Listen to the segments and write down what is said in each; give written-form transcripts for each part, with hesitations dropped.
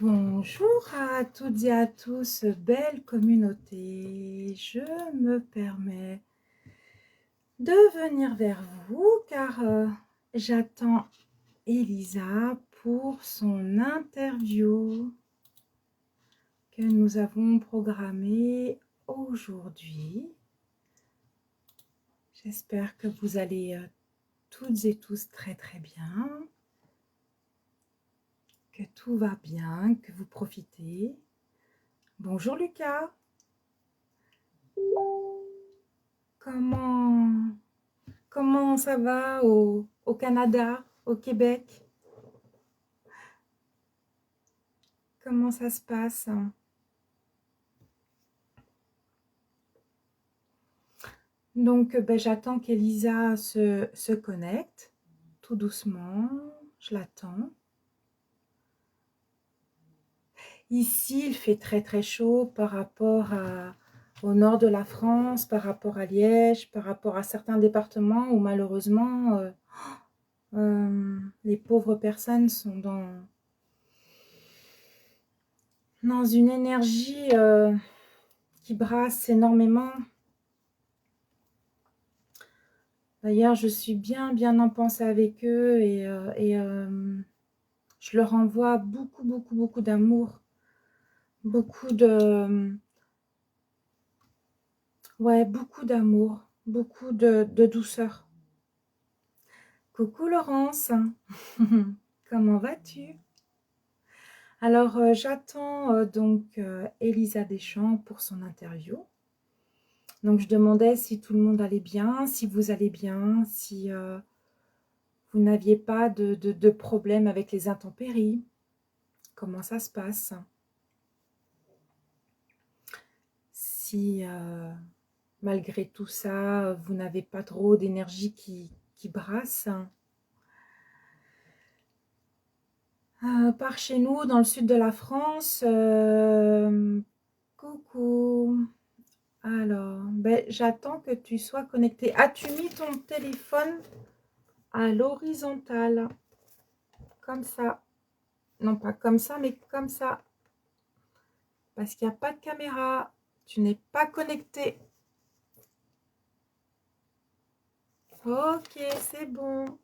Bonjour à toutes et à tous, belle communauté. Je me permets de venir vers vous car j'attends Elisa pour son interview que nous avons programmée aujourd'hui. J'espère que vous allez toutes et tous très très bien, que tout va bien, que vous profitez. Bonjour Lucas. Comment ça va au Canada, au Québec? Comment ça se passe? Donc, j'attends qu'Elisa se connecte tout doucement. Je l'attends. Ici, il fait très très chaud par rapport au nord de la France, par rapport à Liège, par rapport à certains départements où malheureusement, les pauvres personnes sont dans une énergie qui brasse énormément. D'ailleurs, je suis bien en pensée avec eux et je leur envoie beaucoup d'amour, beaucoup beaucoup d'amour, beaucoup de douceur. Coucou Laurence, comment vas-tu? Alors, j'attends donc Elisa Deschamps pour son interview. Donc, je demandais si tout le monde allait bien, si vous allez bien, si vous n'aviez pas de problème avec les intempéries. Comment ça se passe? Si malgré tout ça, vous n'avez pas trop d'énergie qui brasse. Par chez nous, dans le sud de la France, coucou. Alors, j'attends que tu sois connecté. As-tu mis ton téléphone à l'horizontale? Comme ça. Non, pas comme ça, mais comme ça. Parce qu'il n'y a pas de caméra. Tu n'es pas connecté. Ok, c'est bon.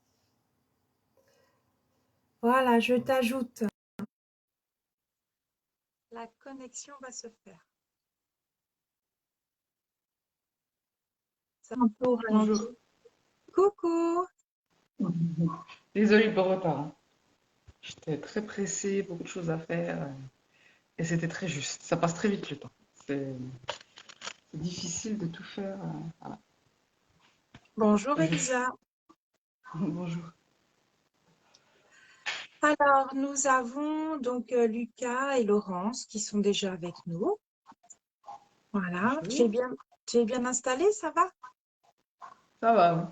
Voilà, je t'ajoute. La connexion va se faire. Ça Bonjour, bonjour. Coucou. Désolée pour le retard, hein. J'étais très pressée, beaucoup de choses à faire, et c'était très juste. Ça passe très vite le temps. C'est difficile de tout faire. Voilà. Bonjour Juste. Elisa. Bonjour. Alors, nous avons donc Lucas et Laurence qui sont déjà avec nous. Voilà. Bonjour. Tu es bien installé, ça va? Ça va, oui.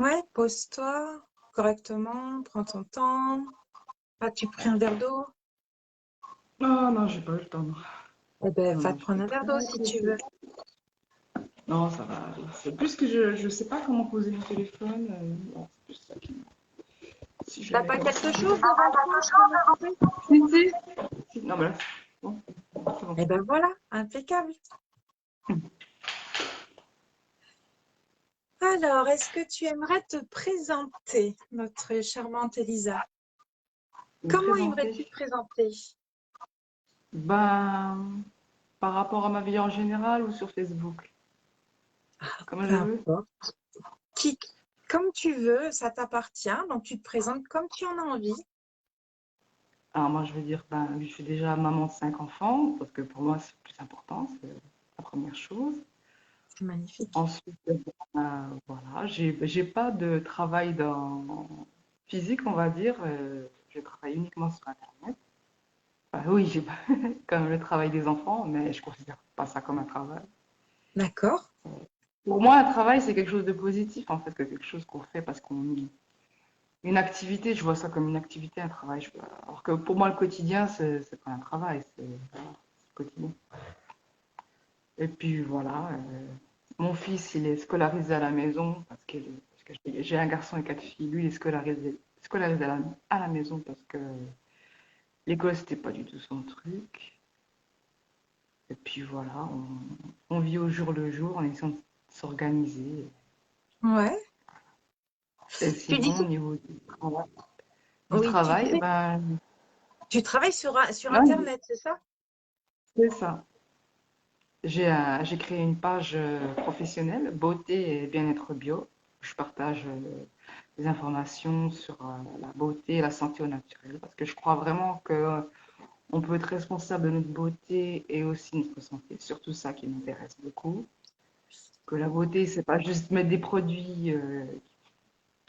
Ouais, pose-toi correctement, prends ton temps. As-tu pris un verre d'eau? Non, non, j'ai pas eu le temps. Non, Eh bien, non, va non, te prendre j'étais un verre très d'eau si tu veux. pressée. Non, ça va aller. C'est plus que je sais pas comment poser mon téléphone. Bon, c'est plus ça qui me... Si je le T'as mets pas comme ça. quelque chose devant toi pour le couper? Si, si. Si. Non, mais là, c'est bon. C'est bon. Eh bien voilà, impeccable. Alors, est-ce que tu aimerais te présenter, notre charmante Elisa? Me Comment aimerais-tu présenter. te présenter? Ben, par rapport à ma vie en général ou sur Facebook? Comme Peu je veux. importe. Qui, comme tu veux, ça t'appartient, donc tu te présentes comme tu en as envie. Alors moi, je veux dire, ben, je suis déjà maman de 5 enfants, parce que pour moi, c'est le plus important, c'est la première chose. C'est magnifique. Ensuite, voilà, j'ai pas de travail dans physique, on va dire. Je travaille uniquement sur Internet. Enfin, oui, j'ai pas comme le travail des enfants, mais je considère pas ça comme un travail. D'accord. Pour moi, un travail, c'est quelque chose de positif, en fait, que quelque chose qu'on fait parce qu'on une activité, je vois ça comme une activité, un travail. Alors que pour moi, le quotidien, c'est pas un travail, c'est voilà, c'est le quotidien. Et puis voilà, mon fils, il est scolarisé à la maison parce que j'ai un garçon et 4 filles. Lui, il est scolarisé à la maison parce que L'école, c'était pas du tout son truc. Et puis voilà, on vit au jour le jour en essayant de s'organiser. Ouais. Et Tu sinon, au disais, niveau du oui, tu travail, eh disais, ben, tu travailles sur là, Internet, c'est ça? c'est ça. J'ai créé une page professionnelle, beauté et bien-être bio. Je partage des informations sur la beauté et la santé au naturel parce que je crois vraiment que on peut être responsable de notre beauté et aussi notre santé. C'est surtout ça qui m'intéresse beaucoup. Que la beauté, c'est pas juste mettre des produits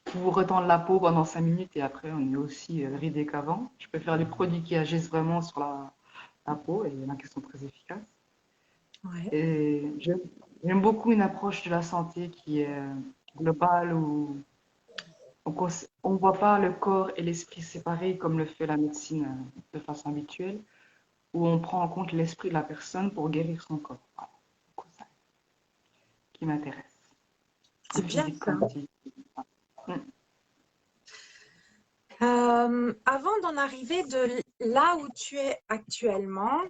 qui vous retendent la peau pendant 5 minutes et après on est aussi ridé qu'avant. Je peux faire des produits qui agissent vraiment sur la peau et il y en a qui sont très efficaces. Ouais. Et j'aime beaucoup une approche de la santé qui est globale où on ne voit pas le corps et l'esprit séparés comme le fait la médecine de façon habituelle, où on prend en compte l'esprit de la personne pour guérir son corps. Voilà, c'est ça qui m'intéresse. Le C'est bien physique ça. quantique. Mm. Avant d'en arriver de là où tu es actuellement,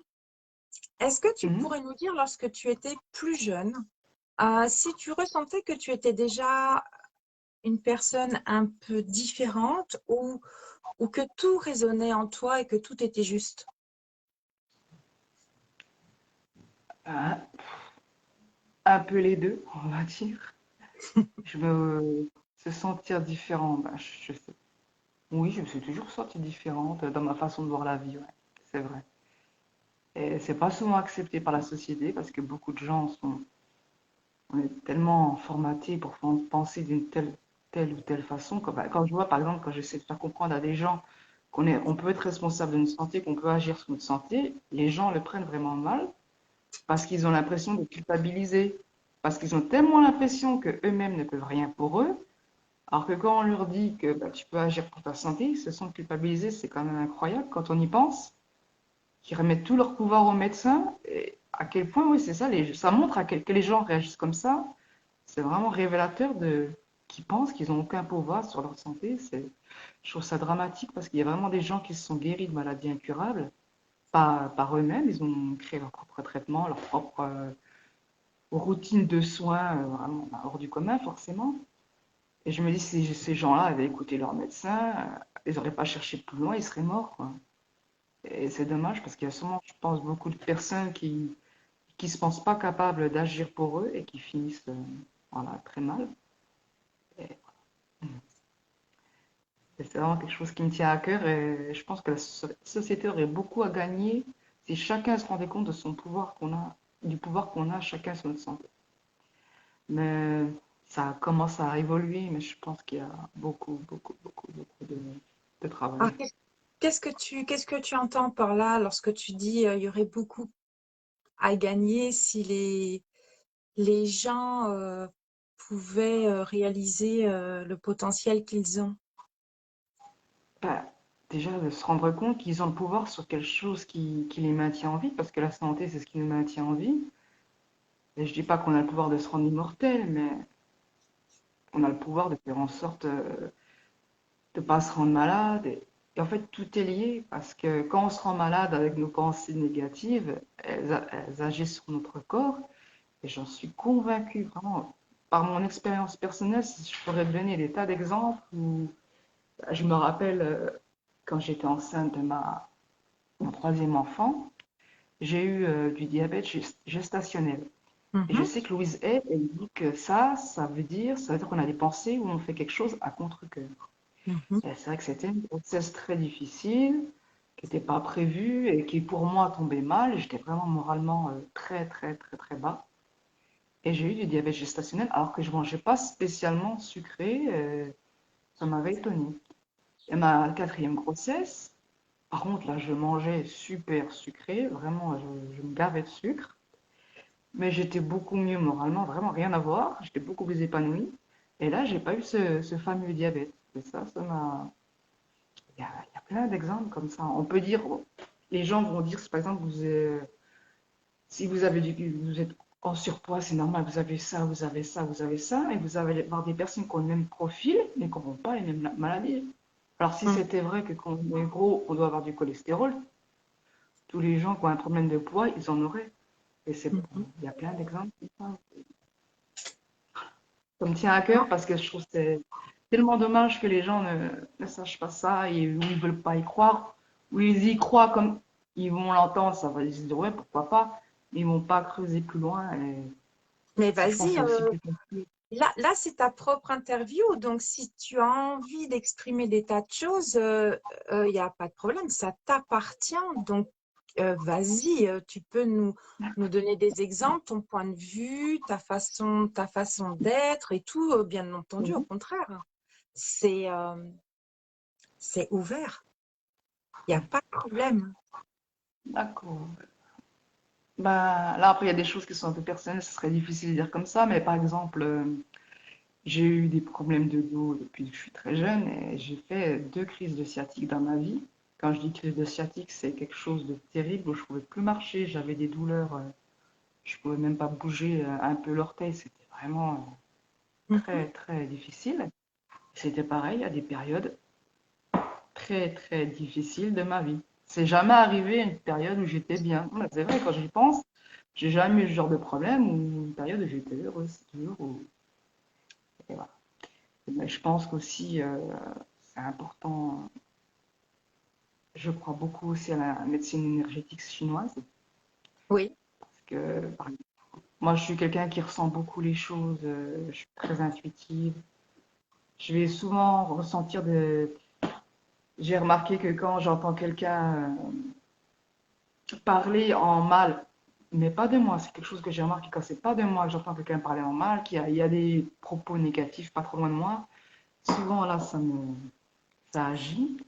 est-ce que tu Mhm. pourrais nous dire, lorsque tu étais plus jeune, si tu ressentais que tu étais déjà une personne un peu différente ou que tout résonnait en toi et que tout était juste? Ah, un peu les deux, on va dire. Je me Se sentir différent, ben, je sais. Oui, je me suis toujours sentie différente dans ma façon de voir la vie, ouais. C'est vrai. Et c'est pas souvent accepté par la société parce que beaucoup de gens on est tellement formatés pour penser d'une telle ou telle façon. Quand je vois, par exemple, quand j'essaie de faire comprendre à des gens on peut être responsable de notre santé, qu'on peut agir sur notre santé, les gens le prennent vraiment mal parce qu'ils ont l'impression de culpabiliser, parce qu'ils ont tellement l'impression que eux-mêmes ne peuvent rien pour eux, alors que quand on leur dit que bah, tu peux agir pour ta santé, ils se sentent culpabilisés. C'est quand même incroyable quand on y pense, qu'ils remettent tout leur pouvoir aux médecins. Et à quel point, oui, c'est ça, ça montre que les gens réagissent comme ça. C'est vraiment révélateur de qu'ils pensent qu'ils n'ont aucun pouvoir sur leur santé. Je trouve ça dramatique parce qu'il y a vraiment des gens qui se sont guéris de maladies incurables par eux-mêmes. Ils ont créé leur propre traitement, leur propre routine de soins, vraiment bah, hors du commun, forcément. Et je me dis, si ces gens-là avaient écouté leur médecin, ils n'auraient pas cherché plus loin, ils seraient morts, quoi. Et c'est dommage parce qu'il y a sûrement, je pense, beaucoup de personnes qui se pensent pas capables d'agir pour eux et qui finissent voilà, très mal. Et c'est vraiment quelque chose qui me tient à cœur et je pense que la société aurait beaucoup à gagner si chacun se rendait compte de son pouvoir qu'on a, du pouvoir qu'on a chacun sur notre santé. Mais ça commence à évoluer, mais je pense qu'il y a beaucoup de travail. Alors, qu'est-ce que tu entends par là lorsque tu dis il y aurait beaucoup à gagner si les gens pouvaient réaliser le potentiel qu'ils ont? Bah, déjà, de se rendre compte qu'ils ont le pouvoir sur quelque chose qui les maintient en vie, parce que la santé, c'est ce qui nous maintient en vie. Et je dis pas qu'on a le pouvoir de se rendre immortel, mais on a le pouvoir de faire en sorte de ne pas se rendre malade. Et en fait, tout est lié, parce que quand on se rend malade avec nos pensées négatives, elles agissent sur notre corps. Et j'en suis convaincue, vraiment, par mon expérience personnelle, si je pourrais te donner des tas d'exemples où je me rappelle quand j'étais enceinte de mon troisième enfant, j'ai eu du diabète gestationnel. Et je Mhm, sais que Louise Hay, elle dit que ça veut dire qu'on a des pensées où on fait quelque chose à contre-cœur. mhm. Et c'est vrai que c'était une grossesse très difficile, qui n'était pas prévue et qui pour moi tombait mal. J'étais vraiment moralement très bas. Et j'ai eu du diabète gestationnel alors que je mangeais pas spécialement sucré. Ça m'avait étonné. Et ma quatrième grossesse, par contre, là, je mangeais super sucré, vraiment, je me gavais de sucre, mais j'étais beaucoup mieux moralement, vraiment rien à voir, j'étais beaucoup plus épanouie. Et là, j'ai pas eu ce fameux diabète. Et ça m'a. Il y a plein d'exemples comme ça. On peut dire, les gens vont dire, par exemple, si vous avez vous êtes en surpoids, c'est normal, vous avez ça, vous avez ça, vous avez ça, et vous allez avoir des personnes qui ont le même profil, mais qui n'auront pas les mêmes maladies. Alors, si Mm. c'était vrai que quand on est gros, on doit avoir du cholestérol, tous les gens qui ont un problème de poids, ils en auraient. Et c'est, Mhm. il y a plein d'exemples comme ça. Ça me tient à Non, cœur parce que je trouve que c'est tellement dommage que les gens ne sachent pas ça et ou ils veulent pas y croire, ou ils y croient comme ils vont l'entendre, ça va ils se dire ouais, pourquoi pas, mais ils vont pas creuser plus loin mais et je pense que vas-y, c'est aussi plus compliqué. là c'est ta propre interview, donc si tu as envie d'exprimer des tas de choses, il n'y a pas de problème, ça t'appartient. Donc, vas-y, tu peux nous donner des exemples, ton point de vue, ta façon d'être et tout, bien entendu, au Mhm. contraire. C'est c'est ouvert, il n'y a pas de problème. D'accord. Bah, là, après, il y a des choses qui sont un peu personnelles, ce serait difficile de dire comme ça, mais par exemple, j'ai eu des problèmes de dos depuis que je suis très jeune et j'ai fait 2 crises de sciatique dans ma vie. Quand je dis crise de sciatique, c'est quelque chose de terrible où je pouvais plus marcher, j'avais des douleurs, je pouvais même pas bouger un peu l'orteil, c'était vraiment Mhm. très très difficile. C'était pareil à des périodes très très difficiles de ma vie. C'est jamais arrivé une période où j'étais bien. Ouais, c'est vrai, quand j'y pense, j'ai jamais eu ce genre de problème ou une période où j'étais heureuse, toujours. Et voilà. Mais je pense qu'aussi, c'est important. Je crois beaucoup aussi à la médecine énergétique chinoise Oui, parce que moi, je suis quelqu'un qui ressent beaucoup les choses. Je suis très intuitive. Je vais souvent ressentir de. J'ai remarqué que quand j'entends quelqu'un parler en mal, mais pas de moi, c'est quelque chose que j'ai remarqué quand c'est pas de moi que j'entends quelqu'un parler en mal, il y a des propos négatifs pas trop loin de moi. Souvent là, ça agit.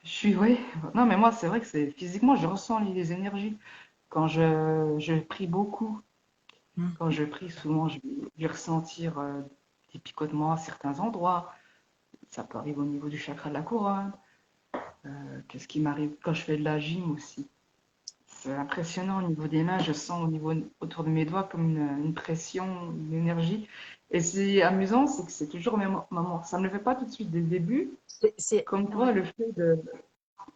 Je suis, oui. Non, mais moi, c'est vrai que c'est physiquement, je ressens les énergies. Quand je prie beaucoup, quand Mhm. je prie, souvent, je vais ressentir des picotements à certains endroits. Ça peut arriver au niveau du chakra de la couronne. Qu'est-ce qui m'arrive quand je fais de la gym aussi? C'est impressionnant au niveau des mains. Je sens au niveau autour de mes doigts comme une pression, une énergie. Et c'est amusant, c'est que c'est toujours au même moment. Ça ne me le fait pas tout de suite dès le début. Comme ouais. quoi, le fait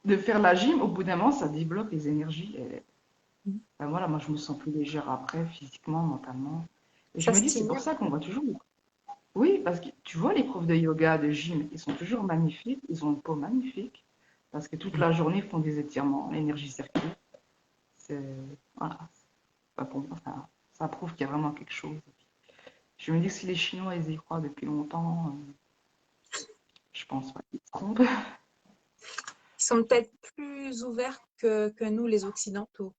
de faire la gym, au bout d'un moment, ça débloque les énergies. Et, Mhm. ben voilà, moi, je me sens plus légère après, physiquement, mentalement. Et je Ça me dis, c'est pour stimule. ça qu'on voit toujours. Oui, parce que tu vois, les profs de yoga, de gym, ils sont toujours magnifiques, ils ont une peau magnifique, parce que toute la journée, ils font des étirements, l'énergie circule. C'est, voilà, pour moi, ça prouve qu'il y a vraiment quelque chose. Je me dis que si les Chinois, ils y croient depuis longtemps, je pense pas qu'ils se trompent. Ils sont peut-être plus ouverts que nous, les Occidentaux.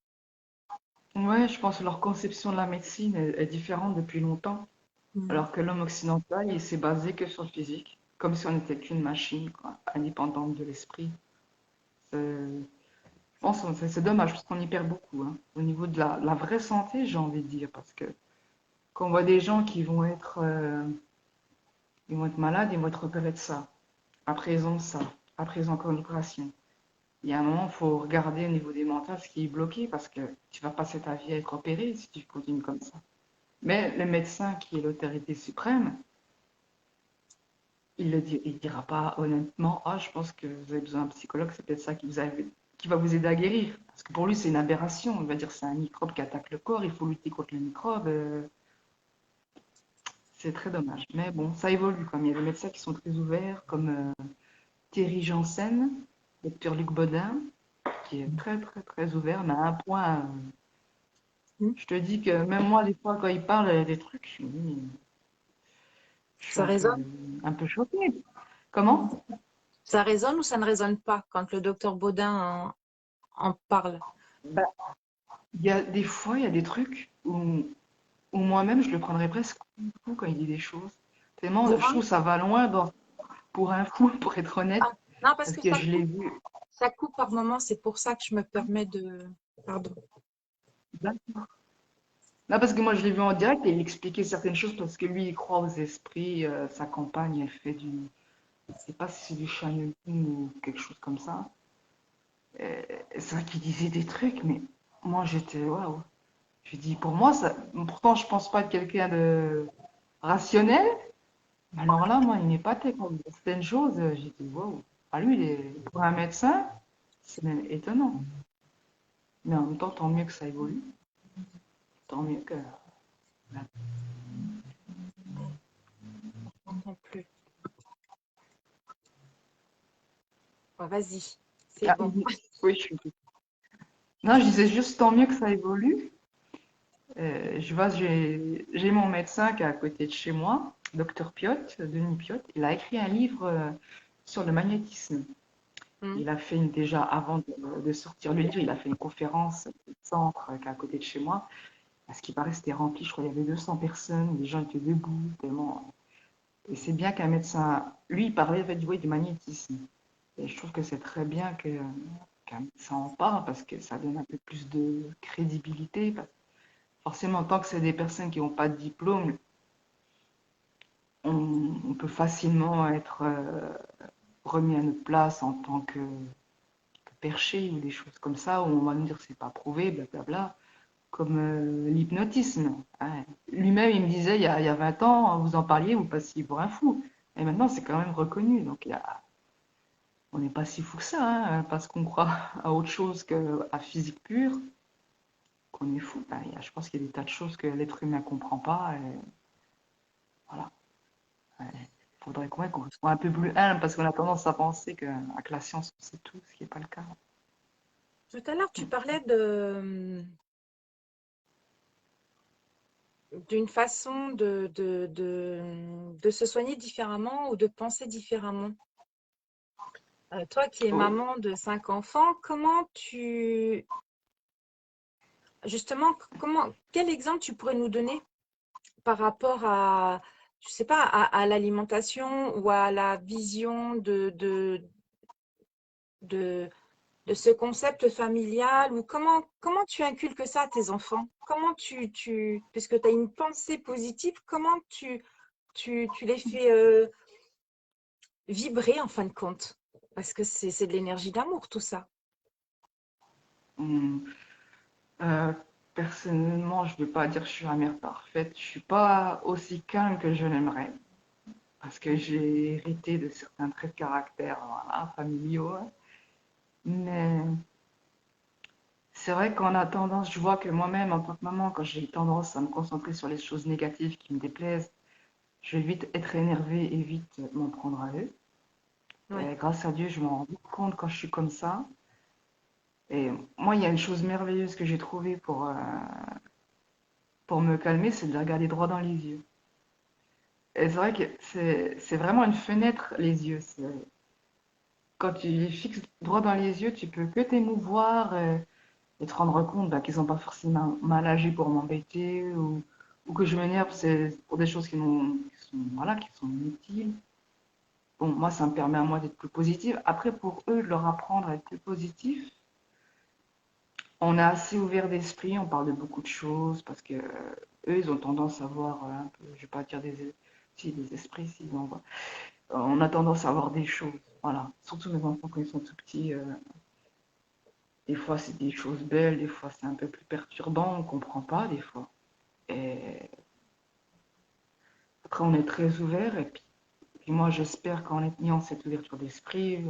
Ouais, je pense que leur conception de la médecine est différente depuis longtemps. Mm. Alors que l'homme occidental, il s'est basé que sur le physique, comme si on n'était qu'une machine, quoi, indépendante de l'esprit. Je pense que c'est dommage parce qu'on y perd beaucoup, hein. Au niveau de la vraie santé, j'ai envie de dire, parce que quand on voit des gens ils vont être malades, ils vont être repérés de ça. Après, ils ont ça. Après, ils ont encore une opération. Il y a un moment, il faut regarder au niveau des mentales ce qui est bloqué parce que tu vas passer ta vie à être opéré si tu continues comme ça. Mais le médecin qui est l'autorité suprême, il dira pas honnêtement, ah, je pense que vous avez besoin d'un psychologue, c'est peut-être ça qui va vous aider à guérir. Parce que pour lui, c'est une aberration. Il va dire c'est un microbe qui attaque le corps, il faut lutter contre le microbe. C'est très dommage. Mais bon, ça évolue comme il y a des médecins qui sont très ouverts, comme Thierry Janssen, docteur Luc Bodin, qui est très très très ouvert, mais à un point, Mm. je te dis que même moi, des fois, quand il parle des trucs, je suis Ça résonne? un peu choquée. Mm. Comment? Ça résonne ou ça ne résonne pas quand le docteur Baudin en parle? Bah, il y a des fois, il y a des trucs où moi-même, je le prendrais presque fou quand il dit des choses. Tellement, Pour je un? trouve que ça va loin pour un fou, pour être honnête, Ah, non, parce parce que que je l'ai vu. ça coupe par moment, c'est pour ça que je me permets de... Pardon. Non, parce que moi, je l'ai vu en direct et il expliquait certaines choses parce que lui, il croit aux esprits. Sa compagne, elle fait je sais pas si c'est du channeling ou quelque chose comme ça. C'est vrai qu'il disait des trucs, mais moi, j'étais waouh. Je dis, pour moi, ça, pourtant, je pense pas être quelqu'un de rationnel, Alors là, moi, il m'épatait quand certaines choses, j'ai dit, wow. Ah, lui, pour un médecin, c'est même étonnant. Mais en même temps, tant mieux que ça évolue. Tant mieux que. Je n'entends plus. Ouais, vas-y, c'est Ah, bon. oui, je suis. Non, je disais juste tant mieux que ça évolue. Je vois, j'ai mon médecin qui est à côté de chez moi, docteur Piot, Denis Piot. Il a écrit un livre sur le magnétisme. Hmm. Il a fait déjà avant de sortir le livre, il a fait une conférence au centre qui est à côté de chez moi. À ce qui paraît, c'était rempli. Je crois qu'il y avait 200 personnes, les gens étaient debout, tellement. Et c'est bien qu'un médecin, lui, il parlait en fait, du magnétisme. Et je trouve que c'est très bien qu'un médecin en parle parce que ça donne un peu plus de crédibilité. Forcément, tant que c'est des personnes qui n'ont pas de diplôme, on peut facilement être remis à notre place en tant que perché ou des choses comme ça, où on va nous dire c'est pas prouvé, blablabla, comme l'hypnotisme. Hein. Lui-même, il me disait il y a 20 ans, vous en parliez, vous passiez pour un fou. Et maintenant, c'est quand même reconnu. Donc, on n'est pas si fou que ça, hein, parce qu'on croit à autre chose qu'à physique pure, qu'on est fou. Ben, je pense qu'il y a des tas de choses que l'être humain ne comprend pas. Et voilà. Il faudrait qu'on soit un peu plus humble parce qu'on a tendance à penser que la science, c'est tout, ce qui n'est pas le cas. Tout à l'heure, tu parlais d'une façon de se soigner différemment ou de penser différemment. Toi qui es Oui. maman de 5 enfants, justement, quel exemple tu pourrais nous donner par rapport à, je sais pas, à l'alimentation ou à la vision de, de ce concept familial ou comment tu inculques ça à tes enfants? Puisque tu as une pensée positive, comment tu les fais vibrer en fin de compte? Parce que c'est de l'énergie d'amour, tout ça. Hum, euh, Personnellement, je ne vais pas dire que je suis la mère parfaite. Je ne suis pas aussi calme que je l'aimerais parce que j'ai hérité de certains traits de caractère voilà, familiaux. Hein. Mais c'est vrai qu'on a tendance, je vois que moi-même, en tant que maman, quand j'ai tendance à me concentrer sur les choses négatives qui me déplaisent, je vais vite être énervée et vite m'en prendre à eux. Ouais. Et grâce à Dieu, je m'en rends compte quand je suis comme ça. Et moi, il y a une chose merveilleuse que j'ai trouvée pour me calmer, c'est de les regarder droit dans les yeux. Et c'est vrai que c'est vraiment une fenêtre, les yeux. Quand tu les fixes droit dans les yeux, tu peux que t'émouvoir et te rendre compte bah, qu'ils n'ont pas forcément mal agi pour m'embêter ou que je m'énerve c'est pour des choses voilà, qui sont inutiles. Bon, moi, ça me permet à moi d'être plus positive. Après, pour eux, de leur apprendre à être plus positif, on est assez ouvert d'esprit, on parle de beaucoup de choses parce que eux, ils ont tendance à voir un peu, je vais pas dire si, des esprits, si, on a tendance à voir des choses. Voilà. Surtout mes enfants quand ils sont tout petits, des fois c'est des choses belles, des fois c'est un peu plus perturbant, on comprend pas des fois. Et après, on est très ouvert et puis moi j'espère qu'en ayant cette ouverture d'esprit,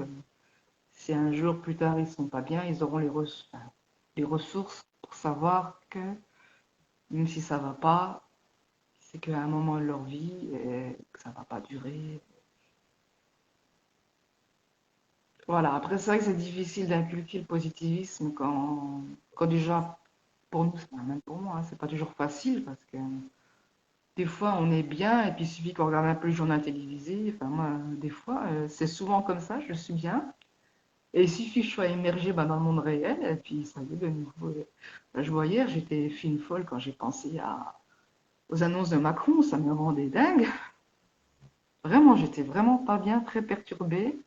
si un jour plus tard ils sont pas bien, ils auront les ressources pour savoir que même si ça va pas, c'est qu'à un moment de leur vie, et que ça va pas durer. Voilà, après c'est vrai que c'est difficile d'inculquer le positivisme quand déjà, pour nous, même pour moi, hein, c'est pas toujours facile parce que des fois on est bien et puis il suffit qu'on regarde un peu le journal télévisé, enfin moi, des fois, c'est souvent comme ça, je suis bien. Et il suffit que je sois immergée bah, dans le monde réel et puis ça y est, de nouveau. Je vois hier, j'étais fine folle quand j'ai pensé aux annonces de Macron, ça me rendait dingue. Vraiment, j'étais vraiment pas bien, très perturbée.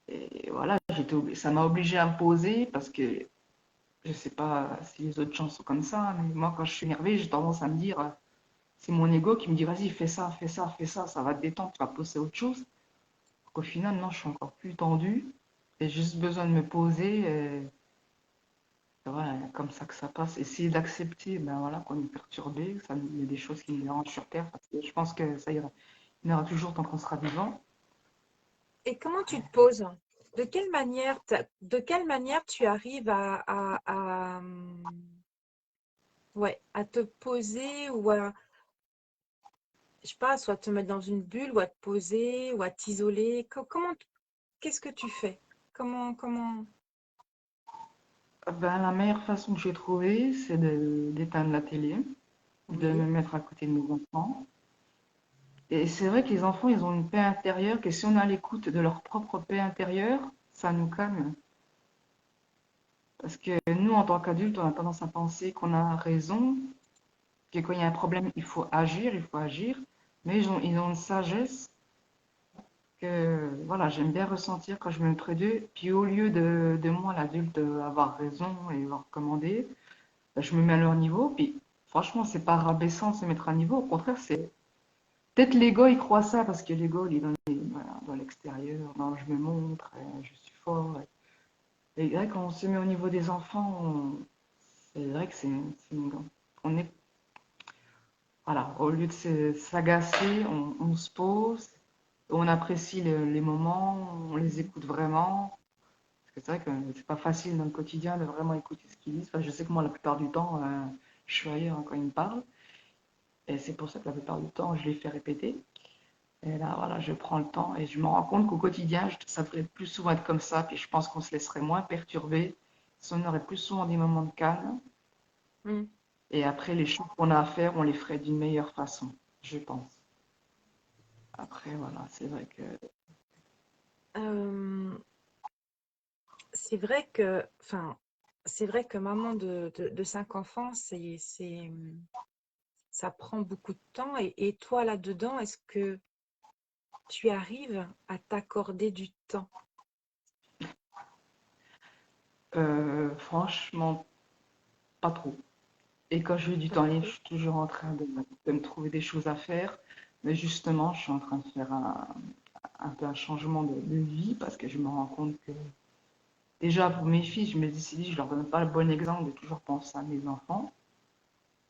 Et voilà, ça m'a obligée à me poser parce que je sais pas si les autres gens sont comme ça, mais moi, quand je suis énervée, j'ai tendance à me dire, c'est mon ego qui me dit, vas-y, fais ça, fais ça, fais ça, ça va te détendre, tu vas passer à autre chose. Donc, au final, non, je suis encore plus tendue. J'ai juste besoin de me poser voilà, comme ça que ça passe. Essayer d'accepter, ben voilà, qu'on est perturbé, il y a des choses qui nous dérangent sur Terre, parce que je pense que ça ira, il y en aura toujours tant qu'on sera vivant. Et comment tu te poses? De quelle manière tu arrives ouais, à te poser ou à, je sais pas, soit te mettre dans une bulle ou à te poser ou à t'isoler? Qu'est-ce que tu fais? Comment? Ben, la meilleure façon que j'ai trouvée, c'est d'éteindre la télé, de me Oui, mettre à côté de mes enfants. Et c'est vrai que les enfants, ils ont une paix intérieure, que si on est à l'écoute de leur propre paix intérieure, ça nous calme. Parce que nous, en tant qu'adultes, on a tendance à penser qu'on a raison, que quand il y a un problème, il faut agir. Mais ils ont une sagesse que, voilà, j'aime bien ressentir quand je me mets près d'eux. Puis au lieu de moi, l'adulte, avoir raison et avoir commandé, ben, je me mets à leur niveau. Puis franchement, c'est pas rabaissant de se mettre à niveau. Au contraire, c'est peut-être l'ego, il croit ça parce que l'ego, il est voilà, dans l'extérieur. Non, je me montre, je suis fort. Et c'est vrai, quand on se met au niveau des enfants, c'est vrai que on est, voilà, au lieu de s'agacer, on se pose, on apprécie les moments, on les écoute vraiment. Parce que c'est vrai que c'est pas facile dans le quotidien de vraiment écouter ce qu'ils disent. Enfin, je sais que moi, la plupart du temps, je suis ailleurs quand ils me parlent. Et c'est pour ça que la plupart du temps, je les fais répéter. Et là, voilà, je prends le temps et je me rends compte qu'au quotidien, ça devrait plus souvent être comme ça. Puis je pense qu'on se laisserait moins perturber si on aurait plus souvent des moments de calme. mm. Et après, les choses qu'on a à faire, on les ferait d'une meilleure façon, je pense. Après, voilà, c'est vrai que... Euh, c'est vrai que, enfin, c'est vrai que maman de 5 enfants, ça prend beaucoup de temps. Et toi, là-dedans, est-ce que tu arrives à t'accorder du temps? Franchement, pas trop. Et quand j'ai du Pas temps libre, je trop? suis toujours en train de me trouver des choses à faire. Mais justement, je suis en train de faire un peu un changement de vie parce que je me rends compte que déjà pour mes filles, je me suis dit, je leur donne pas le bon exemple de toujours penser à mes enfants.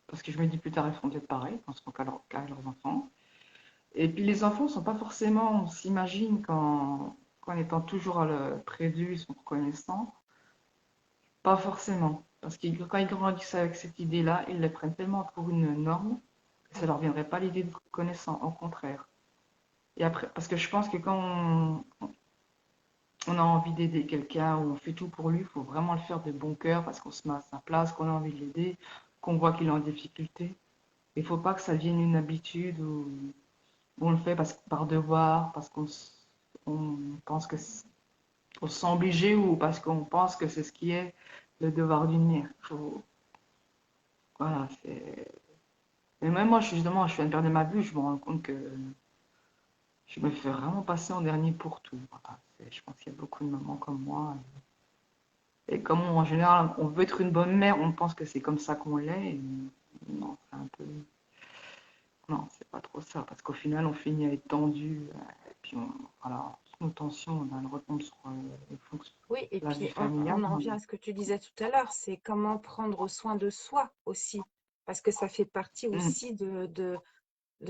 Parce que je me dis plus tard, ils feront peut-être pareil, ils penseront qu'à leurs enfants. Et puis les enfants sont pas forcément, on s'imagine qu'en étant toujours près d'eux, ils sont reconnaissants. Pas forcément. Parce que quand ils grandissent avec cette idée-là, ils les prennent tellement pour une norme que ça leur viendrait pas l'idée d'être reconnaissant, au contraire. Et après, parce que je pense que quand on a envie d'aider quelqu'un ou on fait tout pour lui, il faut vraiment le faire de bon cœur parce qu'on se met à sa place, qu'on a envie de l'aider, qu'on voit qu'il est en difficulté. Il ne faut pas que ça devienne une habitude où on le fait par devoir, parce on pense on se sent obligé ou parce qu'on pense que c'est ce qui est le devoir d'une mère. Voilà, c'est... Et même moi, justement, je suis à une période de ma vie, je me rends compte que je me fais vraiment passer en dernier pour tout. Voilà, je pense qu'il y a beaucoup de mamans comme moi. Et comme en général, on veut être une bonne mère, on pense que c'est comme ça qu'on l'est. Et non, c'est un peu... Non, c'est pas trop ça, parce qu'au final, on finit à être tendu. Et puis, voilà, toutes nos tensions, elles retombent sur Oui, et la vie puis familiale. on en vient à ce que tu disais tout à l'heure, c'est comment prendre soin de soi aussi, parce que ça fait partie Mm, aussi de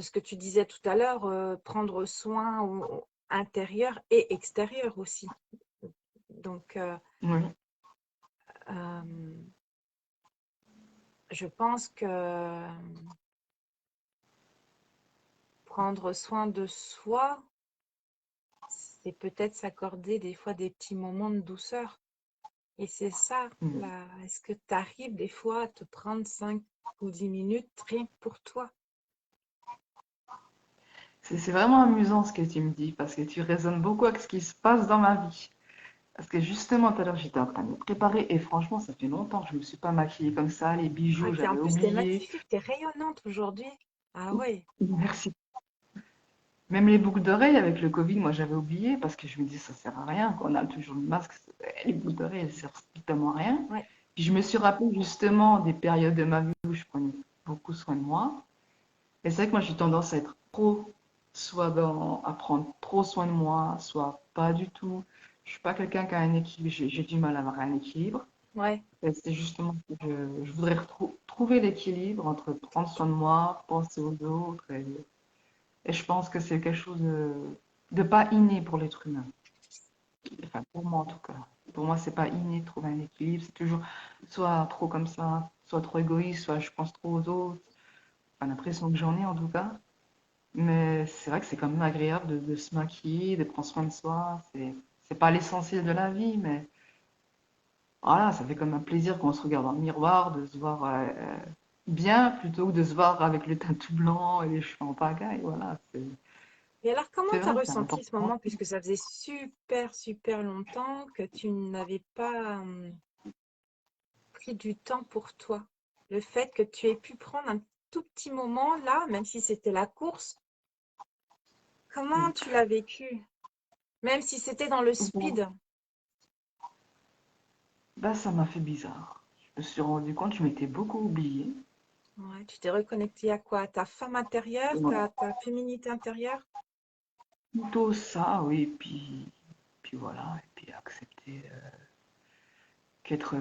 ce que tu disais tout à l'heure, prendre soin intérieur et extérieur aussi. Donc, oui, euh, je pense que prendre soin de soi, c'est peut-être s'accorder des fois des petits moments de douceur. Et c'est ça, mm. là. Est-ce que tu arrives des fois à te prendre 5 ou 10 minutes rien que pour toi? C'est vraiment amusant ce que tu me dis, parce que tu résonnes beaucoup avec ce qui se passe dans ma vie. Parce que justement, tout à l'heure, j'étais en train de me préparer et franchement, ça fait longtemps que je ne me suis pas maquillée comme ça. Les Ah, bijoux, en j'avais plus, t'es oublié. magnifique, t'es rayonnante aujourd'hui. Ah ouais. Merci. Même les boucles d'oreilles avec le Covid, moi j'avais oublié parce que je me dis ça sert à rien. On a toujours le masque, les boucles d'oreilles, elles servent strictement à rien. Ouais. Puis je me suis rappelé justement des périodes de ma vie où je prenais beaucoup soin de moi. Et c'est vrai que moi j'ai tendance à être trop, à prendre trop soin de moi, soit pas du tout. Je suis pas quelqu'un qui a un équilibre, j'ai du mal à avoir un équilibre. Ouais. Et c'est justement que je voudrais trouver l'équilibre entre prendre soin de moi, penser aux autres. Et je pense que c'est quelque chose de pas inné pour l'être humain. Enfin, pour moi en tout cas. Pour moi, c'est pas inné de trouver un équilibre. C'est toujours soit trop comme ça, soit trop égoïste, soit je pense trop aux autres. Enfin, l'impression que j'en ai en tout cas. Mais c'est vrai que c'est quand même agréable de se maquiller, de prendre soin de soi. C'est pas l'essentiel de la vie, mais voilà, ça fait comme un plaisir quand on se regarde dans le miroir, de se voir bien plutôt que de se voir avec le teint tout blanc et les cheveux en pagaille. Voilà, Et alors, comment c'est tu as vrai, c'est ressenti ce important. moment, puisque ça faisait super, super longtemps que tu n'avais pas pris du temps pour toi? Le fait que tu aies pu prendre un tout petit moment là, même si c'était la course, comment tu l'as vécu? Même si c'était dans le Bon, speed. bah, ça m'a fait bizarre. Je me suis rendu compte que je m'étais beaucoup oubliée. Ouais, tu t'es reconnecté à quoi? À ta femme intérieure, Ouais. ta féminité intérieure? Plutôt ça, oui, puis voilà, et puis accepter qu'être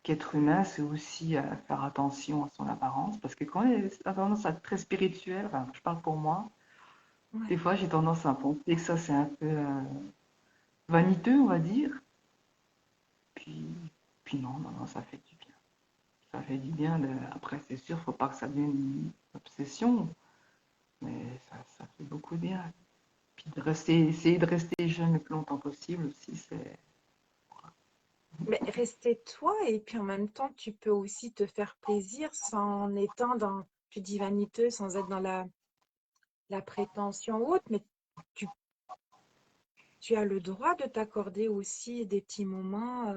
qu'être humain, c'est aussi faire attention à son apparence, parce que quand on a tendance à être très spirituel, enfin, je parle pour moi, des Ouais. fois j'ai tendance à penser que ça c'est un peu vaniteux, on va dire, puis, puis non, non, non, ça fait du bien. Ça fait du bien, après c'est sûr, faut pas que ça devienne une obsession, mais ça fait beaucoup de bien. Puis essayer de rester jeune le plus longtemps possible aussi, c'est... Mais rester toi et puis en même temps, tu peux aussi te faire plaisir sans étant dans, tu dis vaniteux, sans être dans la prétention haute, mais tu, tu as le droit de t'accorder aussi des petits moments.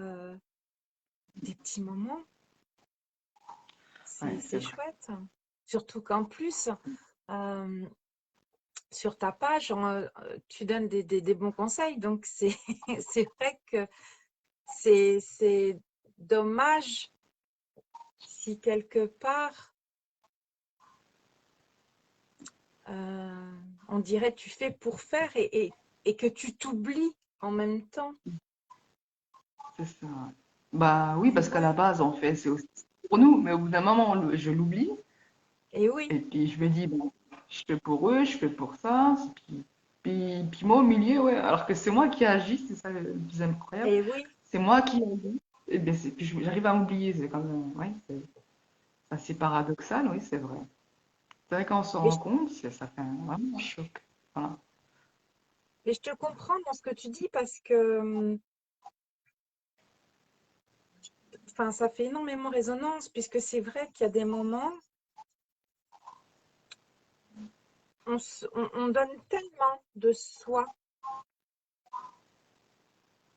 Ouais, c'est C'est vrai. chouette. Surtout qu'en plus, euh, sur ta page, tu donnes des bons conseils. Donc, c'est, c'est vrai que c'est dommage si quelque part, on dirait tu fais pour faire et que tu t'oublies en même temps. C'est ça. Bah oui, Et parce qu'à la ouais, base, on fait, c'est aussi pour nous, mais au bout d'un moment, je l'oublie. et oui, Et puis je me dis, bon, je fais pour eux, je fais pour ça. Puis moi au milieu, ouais, alors que c'est moi qui agis, c'est ça le plus incroyable. et oui. C'est moi qui agis. Et bien, puis j'arrive à m'oublier, c'est quand même, ouais, c'est assez paradoxal, oui, c'est vrai. C'est vrai quand on se Mais rend je, compte, ça fait vraiment un choc. Voilà. mais je te comprends dans ce que tu dis parce que, enfin, ça fait énormément résonance puisque c'est vrai qu'il y a des moments, on donne tellement de soi,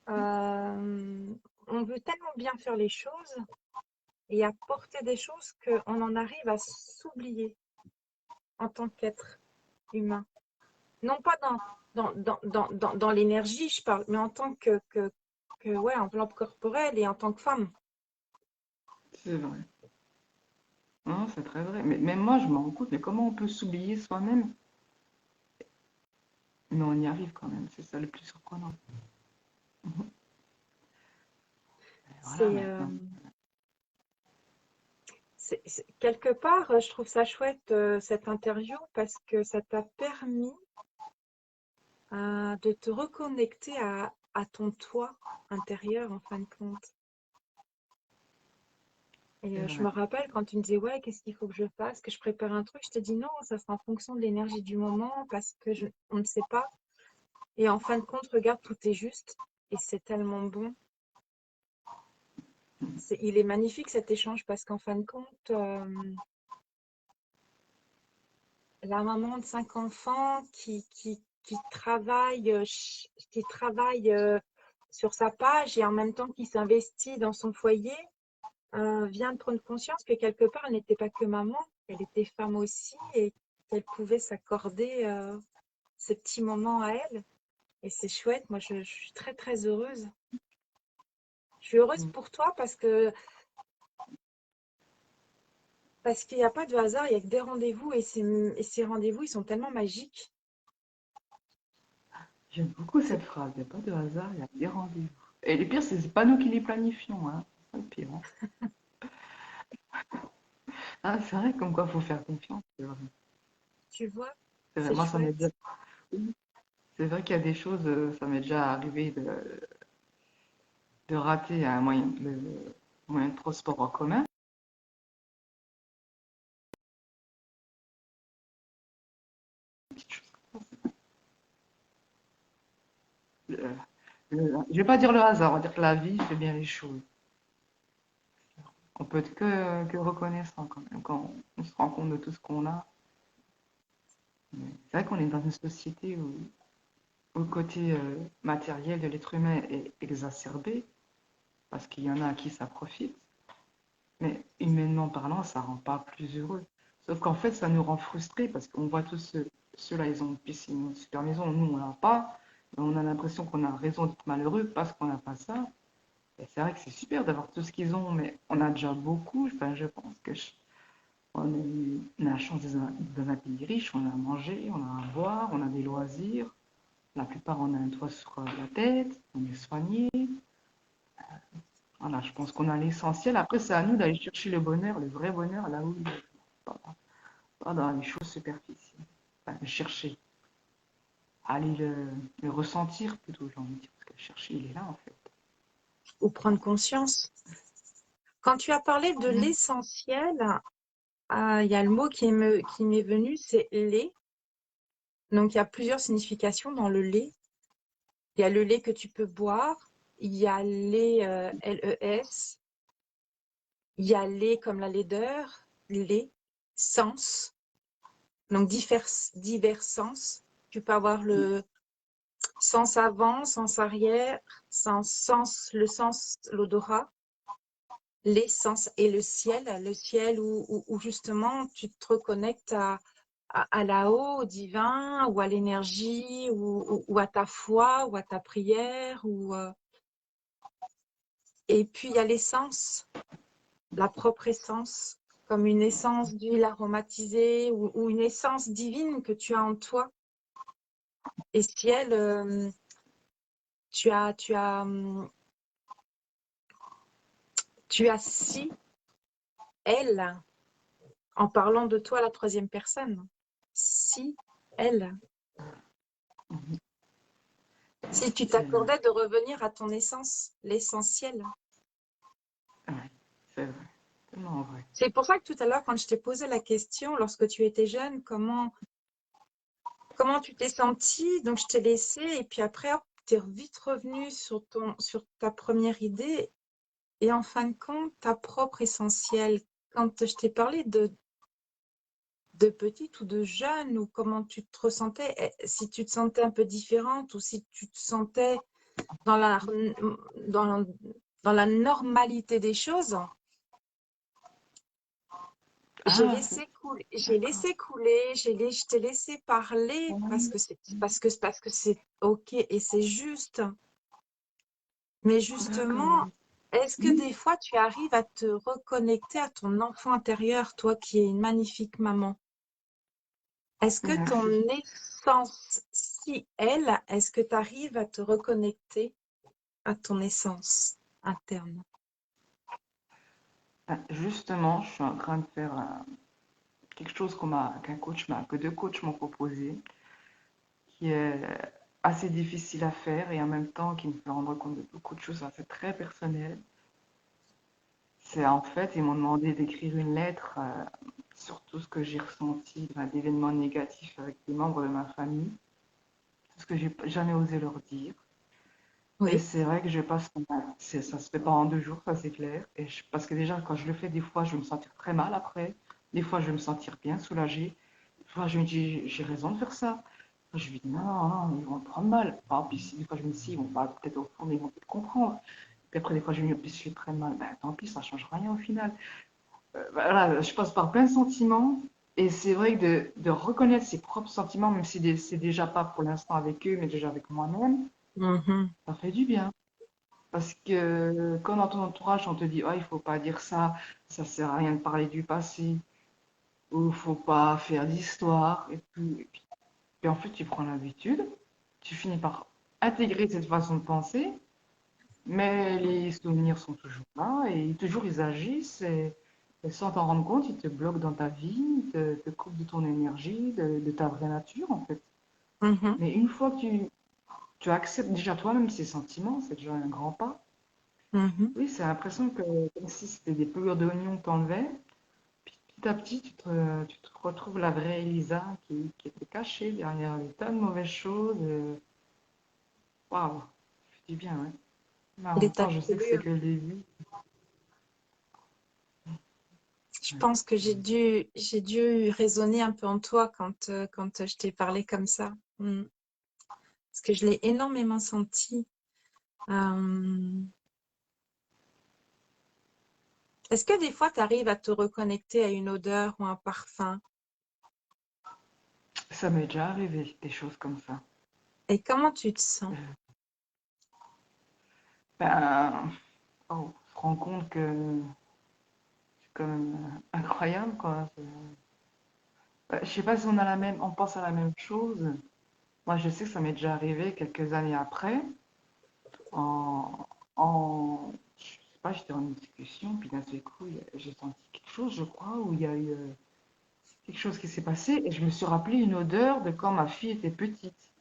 euh, on veut tellement bien faire les choses et apporter des choses qu'on en arrive à s'oublier en tant qu'être humain. Non pas dans l'énergie, je parle, mais en tant ouais, en plan corporel et en tant que femme. C'est vrai. Non, c'est très vrai. Mais même moi, je me rends compte, mais comment on peut s'oublier soi-même? Mais on y arrive quand même, c'est ça le plus surprenant. Et voilà, C'est maintenant. quelque part, je trouve ça chouette cette interview parce que ça t'a permis de te reconnecter à ton toi intérieur en fin de compte. Et C'est je vrai. me rappelle quand tu me disais, ouais, qu'est-ce qu'il faut que je fasse, que je prépare un truc, je te dis non, ça sera en fonction de l'énergie du moment parce que on ne sait pas. Et en fin de compte, regarde, tout est juste et c'est tellement bon. Il est magnifique cet échange parce qu'en fin de compte, la maman de 5 enfants qui travaille sur sa page et en même temps qui s'investit dans son foyer, vient de prendre conscience que quelque part, elle n'était pas que maman, elle était femme aussi et qu'elle pouvait s'accorder ces petits moments à elle. Et c'est chouette, moi je suis très très heureuse. Je suis heureuse Mm. pour toi parce qu'il n'y a pas de hasard, il y a que des rendez-vous et ces rendez-vous, ils sont tellement magiques. J'aime beaucoup C'est cette phrase. Il n'y a pas de hasard, il y a des rendez-vous. Et le pire, c'est pas nous qui les planifions, hein. C'est ça le pire, hein. Ah, c'est vrai, comme quoi, faut faire confiance. C'est vrai. Tu vois, C'est vrai. c'est Moi, ça m'est déjà. chouette. C'est vrai qu'il y a des choses, ça m'est déjà arrivé de rater un moyen de transport en commun. Petite chose comme ça. Je vais pas dire le hasard, on va dire que la vie fait bien les choses. On peut être que reconnaissant quand même, quand on se rend compte de tout ce qu'on a. Mais c'est vrai qu'on est dans une société où le côté matériel de l'être humain est exacerbé, parce qu'il y en a à qui ça profite. Mais humainement parlant, ça rend pas plus heureux. Sauf qu'en fait, ça nous rend frustrés parce qu'on voit tous ceux-là, ils ont une piscine, une super maison, nous, on l'a pas. Et on a l'impression qu'on a raison d'être malheureux parce qu'on n'a pas ça. Et c'est vrai que c'est super d'avoir tout ce qu'ils ont, mais on a déjà beaucoup. Enfin, je pense que on a la chance d'être dans un pays riche, on a à manger, on a à boire, on a des loisirs. La plupart, on a un toit sur la tête, on est soigné. Voilà, je pense qu'on a l'essentiel. Après, c'est à nous d'aller chercher le bonheur, le vrai bonheur, là où il est. Pas dans les choses superficielles. Enfin, le chercher. Aller le ressentir plutôt, j'ai envie de dire. Parce que le chercher, il est là, en fait. Ou prendre conscience. Quand tu as parlé de Mhm. l'essentiel, il y a le mot qui m'est venu, c'est lait. Donc, il y a plusieurs significations dans le lait. Il y a le lait que tu peux boire, il y a lait LES, il y a lait comme la laideur, lait, sens, donc divers sens. Tu peux avoir le sens avant, sens arrière, le sens, l'odorat, l'essence et le ciel où justement tu te reconnectes à là-haut, au divin, ou à l'énergie, ou à ta foi, ou à ta prière. Et puis il y a l'essence, la propre essence, comme une essence d'huile aromatisée ou une essence divine que tu as en toi. Et ciel, tu as, tu as, tu as si elle, en parlant de toi à la troisième personne. Si elle. Si tu C'est vrai. t'accordais de revenir à ton essence, l'essentiel. Ouais, c'est vrai. Tellement vrai. C'est pour ça que tout à l'heure, quand je t'ai posé la question, lorsque tu étais jeune, comment tu t'es sentie? Donc, je t'ai laissé, et puis après, tu es vite revenu sur ta première idée, et en fin de compte, ta propre essentiel. Quand je t'ai parlé de petite ou de jeune, ou comment tu te ressentais, si tu te sentais un peu différente, ou si tu te sentais dans dans, dans la normalité des choses, Ah, j'ai d'accord. laissé couler, je t'ai laissé parler Ouais, parce que c'est OK et c'est juste. Mais d'accord. justement, est-ce que Mhm. des fois tu arrives à te reconnecter à ton enfant intérieur, toi qui es une magnifique maman? Est-ce que ton Merci. essence, si elle, est-ce que tu arrives à te reconnecter à ton essence interne? Ah, justement, je suis en train de faire quelque chose que deux coachs m'ont proposé, qui est assez difficile à faire et en même temps qui me fait rendre compte de beaucoup de choses assez très personnelles. C'est en fait, ils m'ont demandé d'écrire une lettre sur tout ce que j'ai ressenti d'événements négatifs avec des membres de ma famille, tout ce que j'ai jamais osé leur dire. Et Oui. c'est vrai que je passe, ça se fait pas en 2 jours, ça c'est clair. Parce que déjà, quand je le fais, des fois, je vais me sentir très mal après. Des fois, je vais me sentir bien soulagée. Des fois, je me dis, j'ai raison de faire ça. Je lui dis, non, non, ils vont le prendre mal. Ah, puis des fois, je me dis, ils vont pas peut-être au fond, mais ils vont peut-être comprendre. Puis après, des fois, je me dis, puis si je très mal, ben, tant pis, ça change rien au final. Voilà, je passe par plein de sentiments. Et c'est vrai que de reconnaître ses propres sentiments, même si c'est déjà pas pour l'instant avec eux, mais déjà avec moi-même, Mhm. ça fait du bien. Parce que quand dans ton entourage, on te dit, ah, il faut pas dire ça sert à rien de parler du passé, ou il faut pas faire d'histoire, et tout. Et en fait, tu prends l'habitude, tu finis par intégrer cette façon de penser, Mais les souvenirs sont toujours là et toujours ils agissent et sans t'en rendre compte, ils te bloquent dans ta vie, ils te coupent de ton énergie, de ta vraie nature en fait. Mhm, Mais une fois que tu acceptes déjà toi-même ces sentiments, c'est déjà un grand pas. mhm. Oui, c'est l'impression que comme si c'était des pelures d'oignon que t'enlevais. Puis petit à petit, tu te retrouves la vraie Elisa qui était cachée derrière des tas de mauvaises choses. Waouh, ça fait du bien, ouais. Mais en Les même tas temps, de je sais que c'est pelures. que le début. Je Ouais. pense que j'ai dû résonner un peu en toi quand je t'ai parlé comme ça. Parce que je l'ai énormément senti. Euh, Est-ce que des fois, tu arrives à te reconnecter à une odeur ou un parfum? Ça m'est déjà arrivé, des choses comme ça. Et comment tu te sens? Ben, oh, on se rend compte que c'est quand même incroyable, quoi. Je sais pas si on a la même, on pense à la même chose. Moi, je sais que ça m'est déjà arrivé quelques années après. En, je sais pas, j'étais en discussion, puis d'un seul coup, j'ai senti quelque chose, je crois, où il y a eu quelque chose qui s'est passé, et je me suis rappelé une odeur de quand ma fille était petite.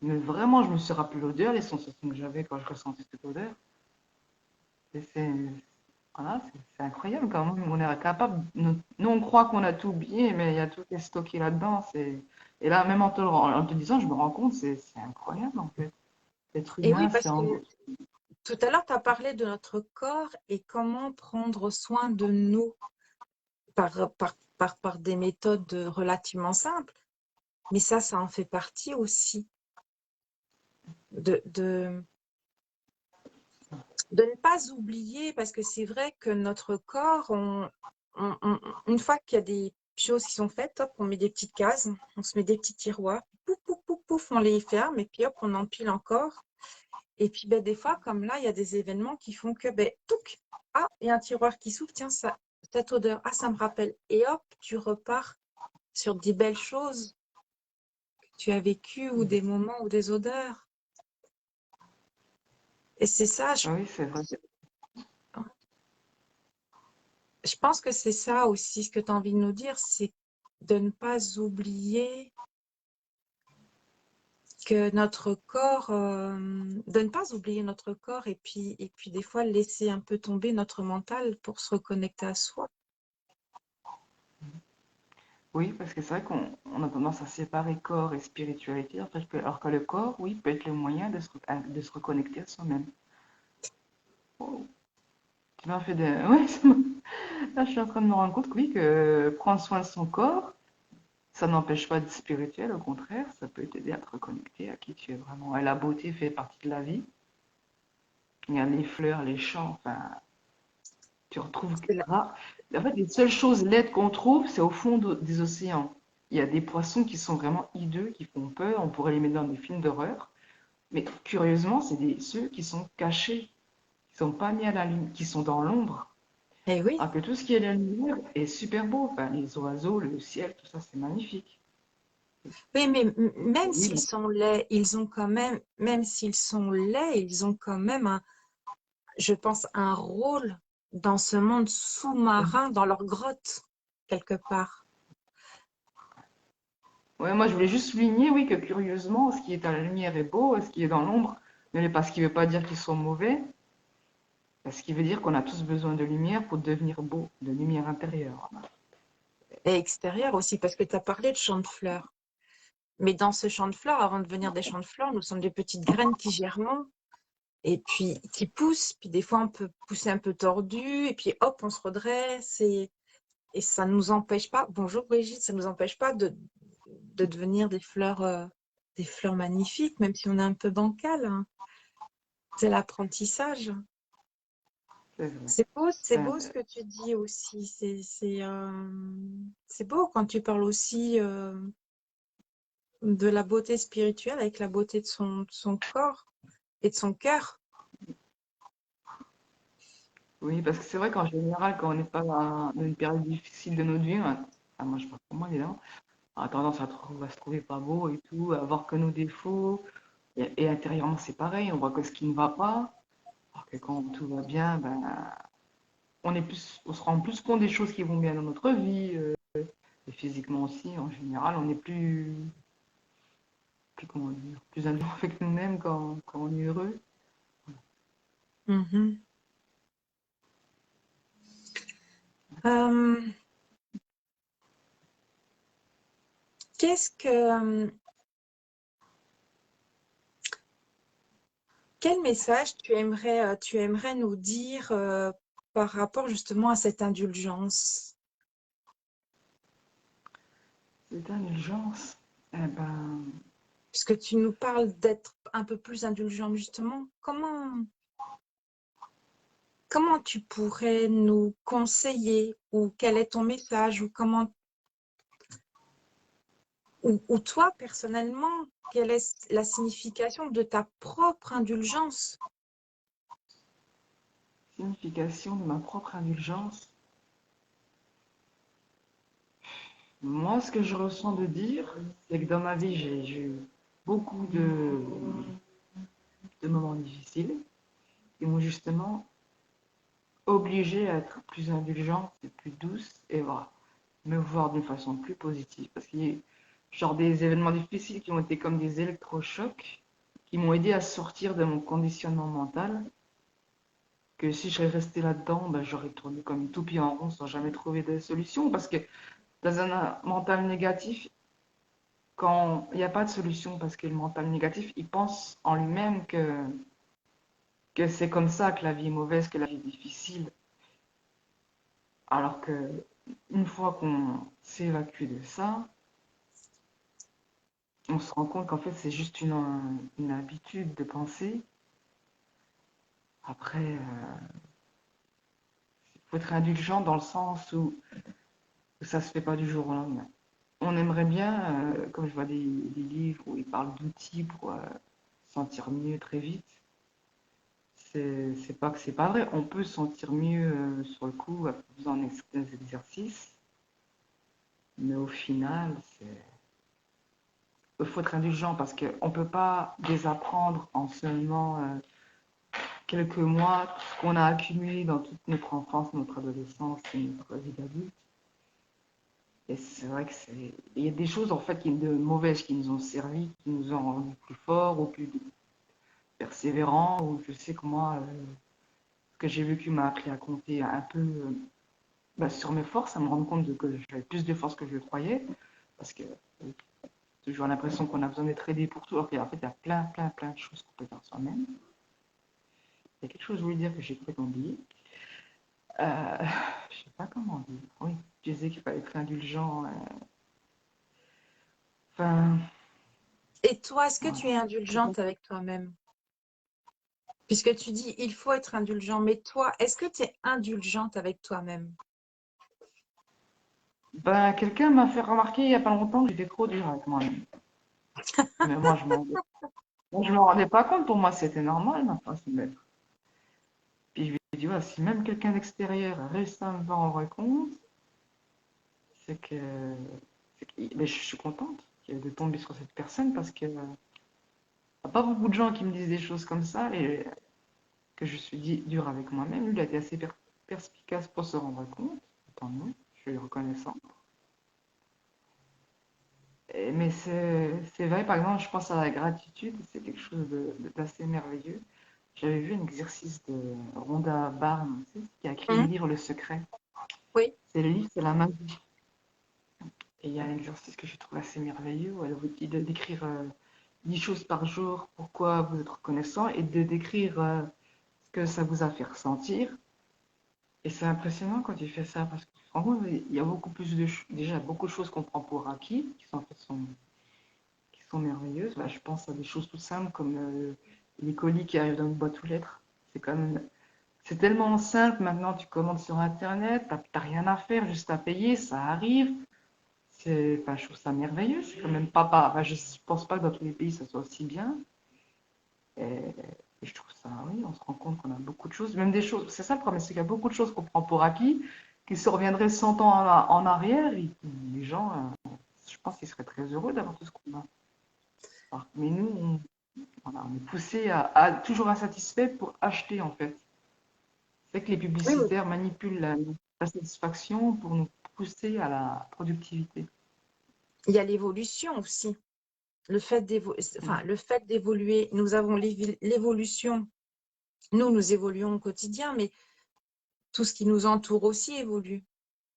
Mais vraiment, je me suis rappelé l'odeur, les sensations que j'avais quand je ressentais cette odeur. Et voilà, c'est incroyable quand même. On est capable, nous on croit qu'on a tout oublié, mais il y a tout qui est stocké là-dedans. Et là, même en te disant, je me rends compte, c'est incroyable en fait. L'être Et oui, humain, c'est parce en... que tout à l'heure, tu as parlé de notre corps et comment prendre soin de nous par des méthodes relativement simples. Mais ça en fait partie aussi de de ne pas oublier, parce que c'est vrai que notre corps, une fois qu'il y a des choses qui sont faites, hop, on met des petites cases, on se met des petits tiroirs, pouf, pouf, pouf, pouf, on les ferme, et puis hop, on empile encore. Et puis ben, des fois, comme là, il y a des événements qui font que, ben, touc, ah, il y a un tiroir qui s'ouvre, tiens, ça, cette odeur, ah, ça me rappelle. Et hop, tu repars sur des belles choses que tu as vécues, ou des moments, ou des odeurs. Et c'est ça, Oui, c'est vrai. je pense que c'est ça aussi ce que tu as envie de nous dire, c'est de ne pas oublier que notre corps, de ne pas oublier notre corps et puis des fois laisser un peu tomber notre mental pour se reconnecter à soi. Oui, parce que c'est vrai qu'on a tendance à séparer corps et spiritualité, en fait, alors que le corps, oui, peut être le moyen de se reconnecter à soi-même. Oh, tu m'as fait de... Ouais, là, je suis en train de me rendre compte que oui, que prendre soin de son corps, ça n'empêche pas d'être spirituel, au contraire, ça peut t'aider à te reconnecter à qui tu es vraiment. Et la beauté fait partie de la vie. Il y a les fleurs, les champs, enfin, tu retrouves C'est la- rare. En fait, les seules choses laides qu'on trouve, c'est au fond des océans. Il y a des poissons qui sont vraiment hideux, qui font peur, on pourrait les mettre dans des films d'horreur. Mais curieusement, c'est ceux qui sont cachés, qui sont pas mis à la lumière, qui sont dans l'ombre. Eh oui, Alors que tout ce qui est la lumière est super beau. Enfin, les oiseaux, le ciel, tout ça, c'est magnifique. oui, mais même Oui, s'ils sont laids, ils ont quand même, même s'ils sont laids, ils ont quand même je pense, un rôle dans ce monde sous-marin, dans leur grotte, quelque part. ouais, moi, je voulais juste souligner, oui, que curieusement, ce qui est à la lumière est beau, et ce qui est dans l'ombre ne l'est pas. Ce qui ne veut pas dire qu'ils sont mauvais, ce qui veut dire qu'on a tous besoin de lumière pour devenir beau, de lumière intérieure. Et extérieur aussi, parce que tu as parlé de champ de fleurs. Mais dans ce champ de fleurs, avant de devenir des champs de fleurs, nous sommes des petites graines qui germent et puis qui poussent. Puis des fois, on peut pousser un peu tordu et puis hop, on se redresse et ça ne nous empêche pas, bonjour Brigitte, ça ne nous empêche pas de devenir des fleurs magnifiques, même si on est un peu bancal, hein. C'est l'apprentissage. C'est vrai. C'est beau ce que tu dis aussi. C'est beau quand tu parles aussi de la beauté spirituelle avec la beauté de son corps et de son cœur. Oui, parce que c'est vrai qu'en général, quand on n'est pas dans une période difficile de notre vie, moi je parle pour moi évidemment, on a tendance à se trouver pas beau et tout, à voir que nos défauts. Et intérieurement, c'est pareil, on voit que ce qui ne va pas. que quand tout va bien, ben, on se rend plus compte des choses qui vont bien dans notre vie, et physiquement aussi, en général, on est comment dire, plus indulgent avec nous-mêmes quand on est heureux. Mhm. Euh, qu'est-ce que, quel message tu aimerais nous dire par rapport justement à cette indulgence? Cette indulgence, eh ben, Puisque tu nous parles d'être un peu plus indulgent, justement, comment tu pourrais nous conseiller ou quel est ton message ou ou toi personnellement, quelle est la signification de ta propre indulgence? signification de ma propre indulgence. Moi, ce que je ressens de dire, c'est que dans ma vie, j'ai eu beaucoup de moments difficiles qui m'ont justement obligée à être plus indulgente et plus douce et voilà, me voir d'une façon plus positive. Parce qu'il y a eu genre des événements difficiles qui ont été comme des électrochocs qui m'ont aidé à sortir de mon conditionnement mental. Que si je serais restée là-dedans, ben, j'aurais tourné comme une toupie en rond sans jamais trouver de solution. Parce que dans un mental négatif, quand il n'y a pas de solution, parce que le mental négatif, il pense en lui-même que c'est comme ça, que la vie est mauvaise, que la vie est difficile. Alors que une fois qu'on s'évacue de ça, on se rend compte qu'en fait c'est juste une habitude de penser. Après, il faut être indulgent dans le sens où ça se fait pas du jour au lendemain. On aimerait bien, comme je vois des livres où ils parlent d'outils pour se sentir mieux très vite. C'est pas que c'est pas vrai. On peut se sentir mieux sur le coup en faisant certains exercices, mais au final, il faut être indulgent parce qu'on ne peut pas désapprendre en seulement quelques mois ce qu'on a accumulé dans toute notre enfance, notre adolescence et notre vie d'adulte. Et c'est vrai que il y a des choses en fait de mauvaises qui nous ont servi, qui nous ont rendus plus forts ou plus persévérants. Ou je sais que moi, ce que j'ai vécu m'a appris à compter un peu bah, sur mes forces, à me rendre compte que j'avais plus de force que je le croyais. Parce que j'ai toujours l'impression qu'on a besoin d'être aidé pour tout, alors qu'en fait, il y a plein de choses qu'on peut faire soi-même. Il y a quelque chose que je voulais dire que j'ai complètement oublié. Je sais pas comment dire. Oui, tu disais qu'il fallait être indulgent. Enfin, Et toi, est-ce que tu es ouais. indulgente avec toi-même? Puisque tu dis il faut être indulgent, mais toi, est-ce que tu es indulgente avec toi-même? Ben, quelqu'un m'a fait remarquer il y a pas longtemps que j'étais trop dur avec moi-même. Mais moi, je m'en rendais pas compte. Pour moi, c'était normal ma façon d'être. Puis je lui ai dit, ouais, si même quelqu'un d'extérieur a réussi à me rendre compte, c'est que, mais je suis contente de tomber sur cette personne parce que n'y a pas beaucoup de gens qui me disent des choses comme ça et que je suis dur avec moi-même. Lui, il a été assez perspicace pour se rendre compte. Tant mieux, je suis reconnaissant. Mais c'est vrai, par exemple, je pense à la gratitude, c'est quelque chose d'assez merveilleux. J'avais vu un exercice de Rhonda Byrne, tu sais, qui a écrit le Hmm. livre Le Secret. Oui. C'est le livre, c'est la magie. Et il y a un exercice que je trouve assez merveilleux où elle vous dit de d'écrire 10 choses par jour, pourquoi vous êtes reconnaissant, et de décrire ce que ça vous a fait ressentir. Et c'est impressionnant quand tu fais ça, parce que franchement, il y a beaucoup plus déjà beaucoup de choses qu'on prend pour acquis, qui sont merveilleuses. Bah, je pense à des choses tout simples comme les colis qui arrivent dans une boîte aux lettres. C'est quand même, c'est tellement simple maintenant, tu commandes sur Internet, t'as rien à faire, juste à payer, ça arrive. Enfin, je trouve ça merveilleux. C'est quand même pas, enfin, je pense pas que dans tous les pays ça soit aussi bien. Et, et je trouve ça, oui, on se rend compte qu'on a beaucoup de choses, même des choses, c'est ça le problème, c'est qu'il y a beaucoup de choses qu'on prend pour acquis, qui se reviendraient 100 ans en arrière, et les gens, je pense qu'ils seraient très heureux d'avoir tout ce qu'on a. Mais nous, Voilà, on est poussé à toujours insatisfait pour acheter, en fait. C'est que les Oui, oui. publicitaires manipulent la satisfaction pour nous pousser à la productivité. Il y a l'évolution aussi. Mm. Le fait d'évoluer, nous avons l'évolution. Nous évoluons au quotidien, mais tout ce qui nous entoure aussi évolue.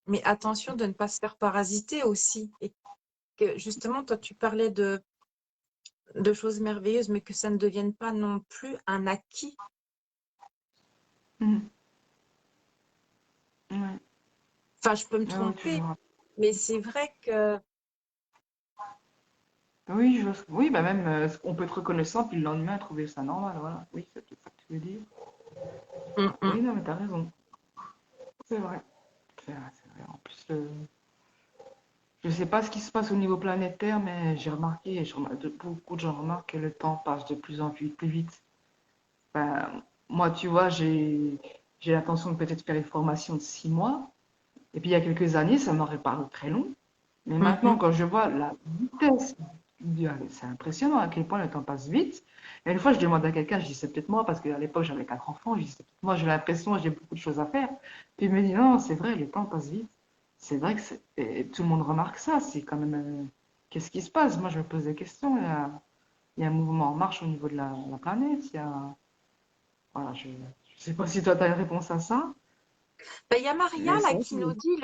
Mais attention de ne pas se faire parasiter aussi. Et que justement, toi, tu parlais de choses merveilleuses, mais que ça ne devienne pas non plus un acquis. Mm. Ouais. Enfin, je peux me Ah oui, tromper, toujours. mais c'est vrai que Oui, oui, bah même, on peut être reconnaissant, puis le lendemain, trouver ça normal, voilà. Oui, c'est tout ça que tu veux dire. mm, mm. Oui, non, mais t'as raison. C'est vrai. C'est vrai, c'est vrai. En plus, je sais pas ce qui se passe au niveau planétaire, mais j'ai remarqué, et beaucoup de gens remarquent que le temps passe de plus en plus vite. Ben, moi, tu vois, j'ai l'intention de peut-être faire une formation de 6 mois. Et puis il y a quelques années, ça m'aurait paru très long. Mais maintenant, Mhm. quand je vois la vitesse, c'est impressionnant à quel point le temps passe vite. Et une fois, je demande à quelqu'un, je dis c'est peut-être moi, parce qu'à l'époque j'avais 4 enfants, je dis c'est peut-être moi, j'ai l'impression, j'ai beaucoup de choses à faire. Puis il me dit non, c'est vrai, le temps passe vite. C'est vrai que et tout le monde remarque ça, c'est quand même. Qu'est-ce qui se passe? Moi, je me pose des questions. Il y a un mouvement en marche au niveau de la planète. Voilà, je ne sais pas si toi, tu as une réponse à ça. Ben, il y a Maria Mais c'est là vrai qui nous dit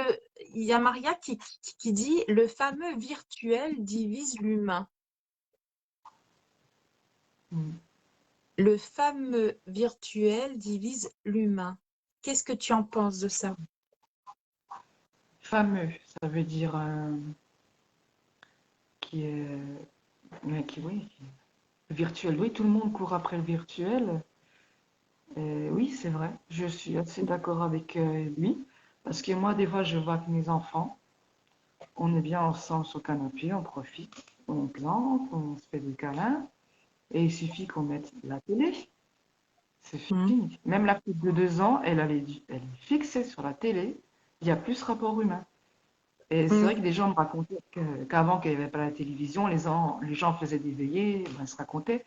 il y a Maria qui dit le fameux virtuel divise l'humain. mm, Le fameux virtuel divise l'humain. Qu'est-ce que tu en penses de ça? fameux, ça veut dire qui est, oui, virtuel. Oui, tout le monde court après le virtuel. Oui, c'est vrai. Je suis assez d'accord avec lui. Parce que moi, des fois, je vois que mes enfants, on est bien ensemble sur le canapé, on profite, on plante, on se fait des câlins. Et il suffit qu'on mette la télé. C'est Mm. fini. Même la petite de 2 ans, elle est fixée sur la télé. Il n'y a plus ce rapport humain. Et c'est Mm. vrai que des gens me racontaient qu'avant qu'il n'y avait pas la télévision, les gens faisaient des veillées, ben, ils se racontaient.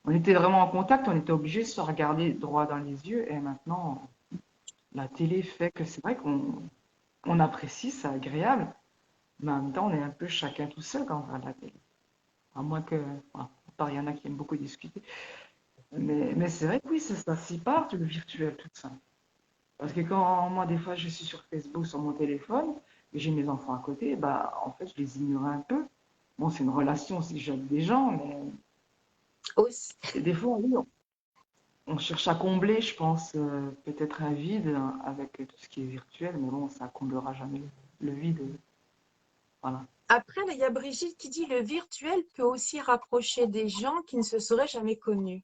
On était vraiment en contact, on était obligé de se regarder droit dans les yeux. Et maintenant, la télé fait que c'est vrai qu'on apprécie, c'est agréable. Mais en même temps, on est un peu chacun tout seul quand on regarde la télé. À moins que, enfin, à part, il y en a qui aiment beaucoup discuter. Mais c'est vrai que oui, ça s'y part, le virtuel, tout ça. Parce que quand moi, des fois, je suis sur Facebook, sur mon téléphone, et j'ai mes enfants à côté, bah, en fait, je les ignore un peu. Bon, c'est une relation si j'aime des gens, mais Aussi. et des fois, oui, on cherche à combler, je pense, peut-être un vide hein, avec tout ce qui est virtuel, mais bon, ça comblera jamais le vide. Voilà. Après, là, il y a Brigitte qui dit le virtuel peut aussi rapprocher des gens qui ne se seraient jamais connus.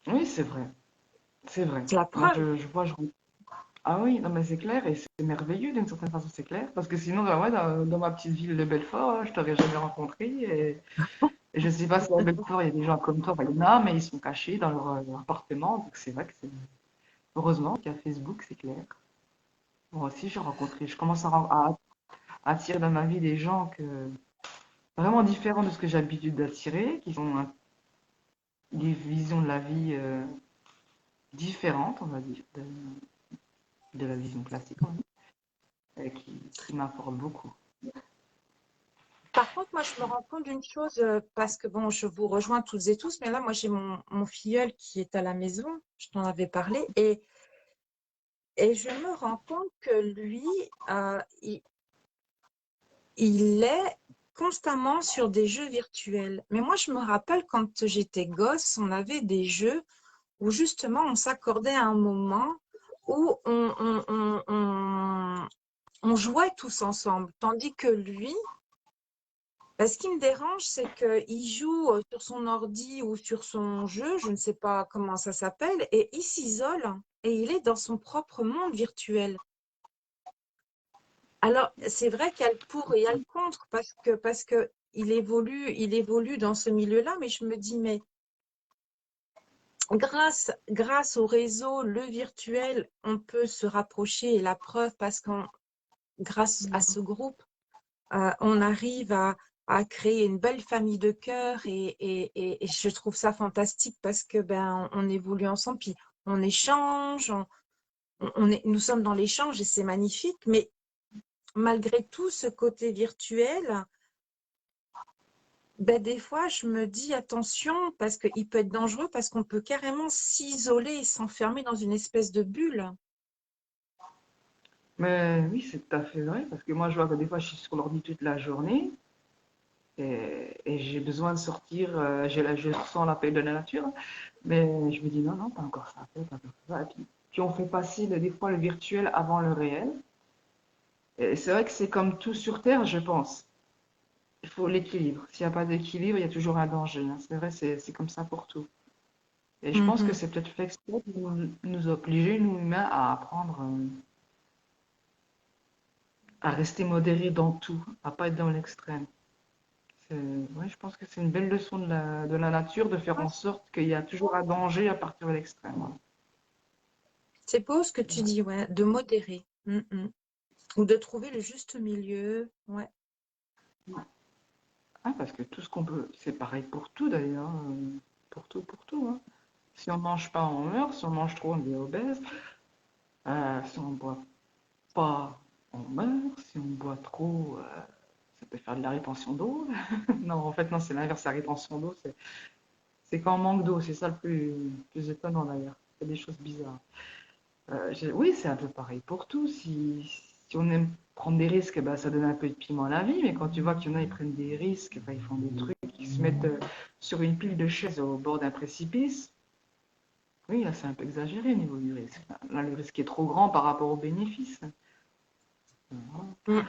Oui, c'est vrai. C'est vrai. C'est la Moi, preuve. je vois, ah oui, non, mais c'est clair, et c'est merveilleux d'une certaine façon, c'est clair. Parce que sinon, ouais, dans ma petite ville de Belfort, je t'aurais jamais rencontré. Et je sais pas si à Belfort, il y a des gens comme toi. Enfin, il y en a, mais ils sont cachés dans leur appartement. Donc c'est vrai que c'est. Heureusement qu'il y a Facebook, c'est clair. Moi aussi, j'ai rencontré. Je commence à attirer dans ma vie des gens vraiment différents de ce que j'ai l'habitude d'attirer, qui ont des visions de la vie différentes, on va dire, de la vision classique, on va dire, et qui m'apportent beaucoup. Par contre, moi, je me rends compte d'une chose, parce que bon, je vous rejoins toutes et tous, mais là, moi, j'ai mon filleul qui est à la maison, je t'en avais parlé, et je me rends compte que lui, il est constamment sur des jeux virtuels. Mais moi, je me rappelle quand j'étais gosse, on avait des jeux où justement on s'accordait à un moment où on jouait tous ensemble. Tandis que lui, bah, ce qui me dérange, c'est qu'il joue sur son ordi ou sur son jeu, je ne sais pas comment ça s'appelle, et il s'isole et il est dans son propre monde virtuel. Alors, c'est vrai qu'il y a le pour et il y a le contre parce que il évolue dans ce milieu-là, mais je me dis, mais grâce au réseau, le virtuel, on peut se rapprocher et la preuve parce qu'on grâce à ce groupe, on arrive à créer une belle famille de cœur et je trouve ça fantastique parce que ben on évolue ensemble, puis on échange, nous sommes dans l'échange et c'est magnifique, mais malgré tout ce côté virtuel, ben, des fois, je me dis attention parce qu'il peut être dangereux parce qu'on peut carrément s'isoler et s'enfermer dans une espèce de bulle. Mais oui, c'est tout à fait vrai, parce que moi, je vois que des fois, je suis sur l'ordi toute la journée et j'ai besoin de sortir, je ressens l'appel de la nature, mais je me dis non, non, pas encore ça, pas encore ça. Et puis on fait passer des fois le virtuel avant le réel. Et c'est vrai que c'est comme tout sur Terre, je pense. Il faut l'équilibre. S'il n'y a pas d'équilibre, il y a toujours un danger, hein. C'est vrai, c'est comme ça pour tout. Et je pense que Mhm. c'est peut-être fait exprès pour nous obliger, nous humains, à apprendre à rester modérés dans tout, à pas être dans l'extrême. Ouais, je pense que c'est une belle leçon de la nature de faire en sorte qu'il y a toujours un danger à partir de l'extrême. Voilà. C'est beau ce que tu dis, ouais, de modérer. Mhm. Ou de trouver le juste milieu. Ouais. Ah, parce que tout ce qu'on peut, c'est pareil pour tout d'ailleurs, pour tout, hein. Si on mange pas, on meurt. Si on mange trop, on devient obèse. Si on boit pas, on meurt. Si on boit trop, ça peut faire de la rétention d'eau. Non, en fait, non, c'est l'inverse. La rétention d'eau, c'est quand on manque d'eau. C'est ça le plus étonnant d'ailleurs. C'est des choses bizarres. Oui, c'est un peu pareil pour tout. Si on aime prendre des risques, bah, ça donne un peu de piment à la vie. Mais quand tu vois qu'il y en a, ils prennent des risques, bah, ils font des trucs, ils se mettent sur une pile de chaises au bord d'un précipice. Oui, là, c'est un peu exagéré au niveau du risque. Là, le risque est trop grand par rapport aux bénéfices. Voilà. Mm.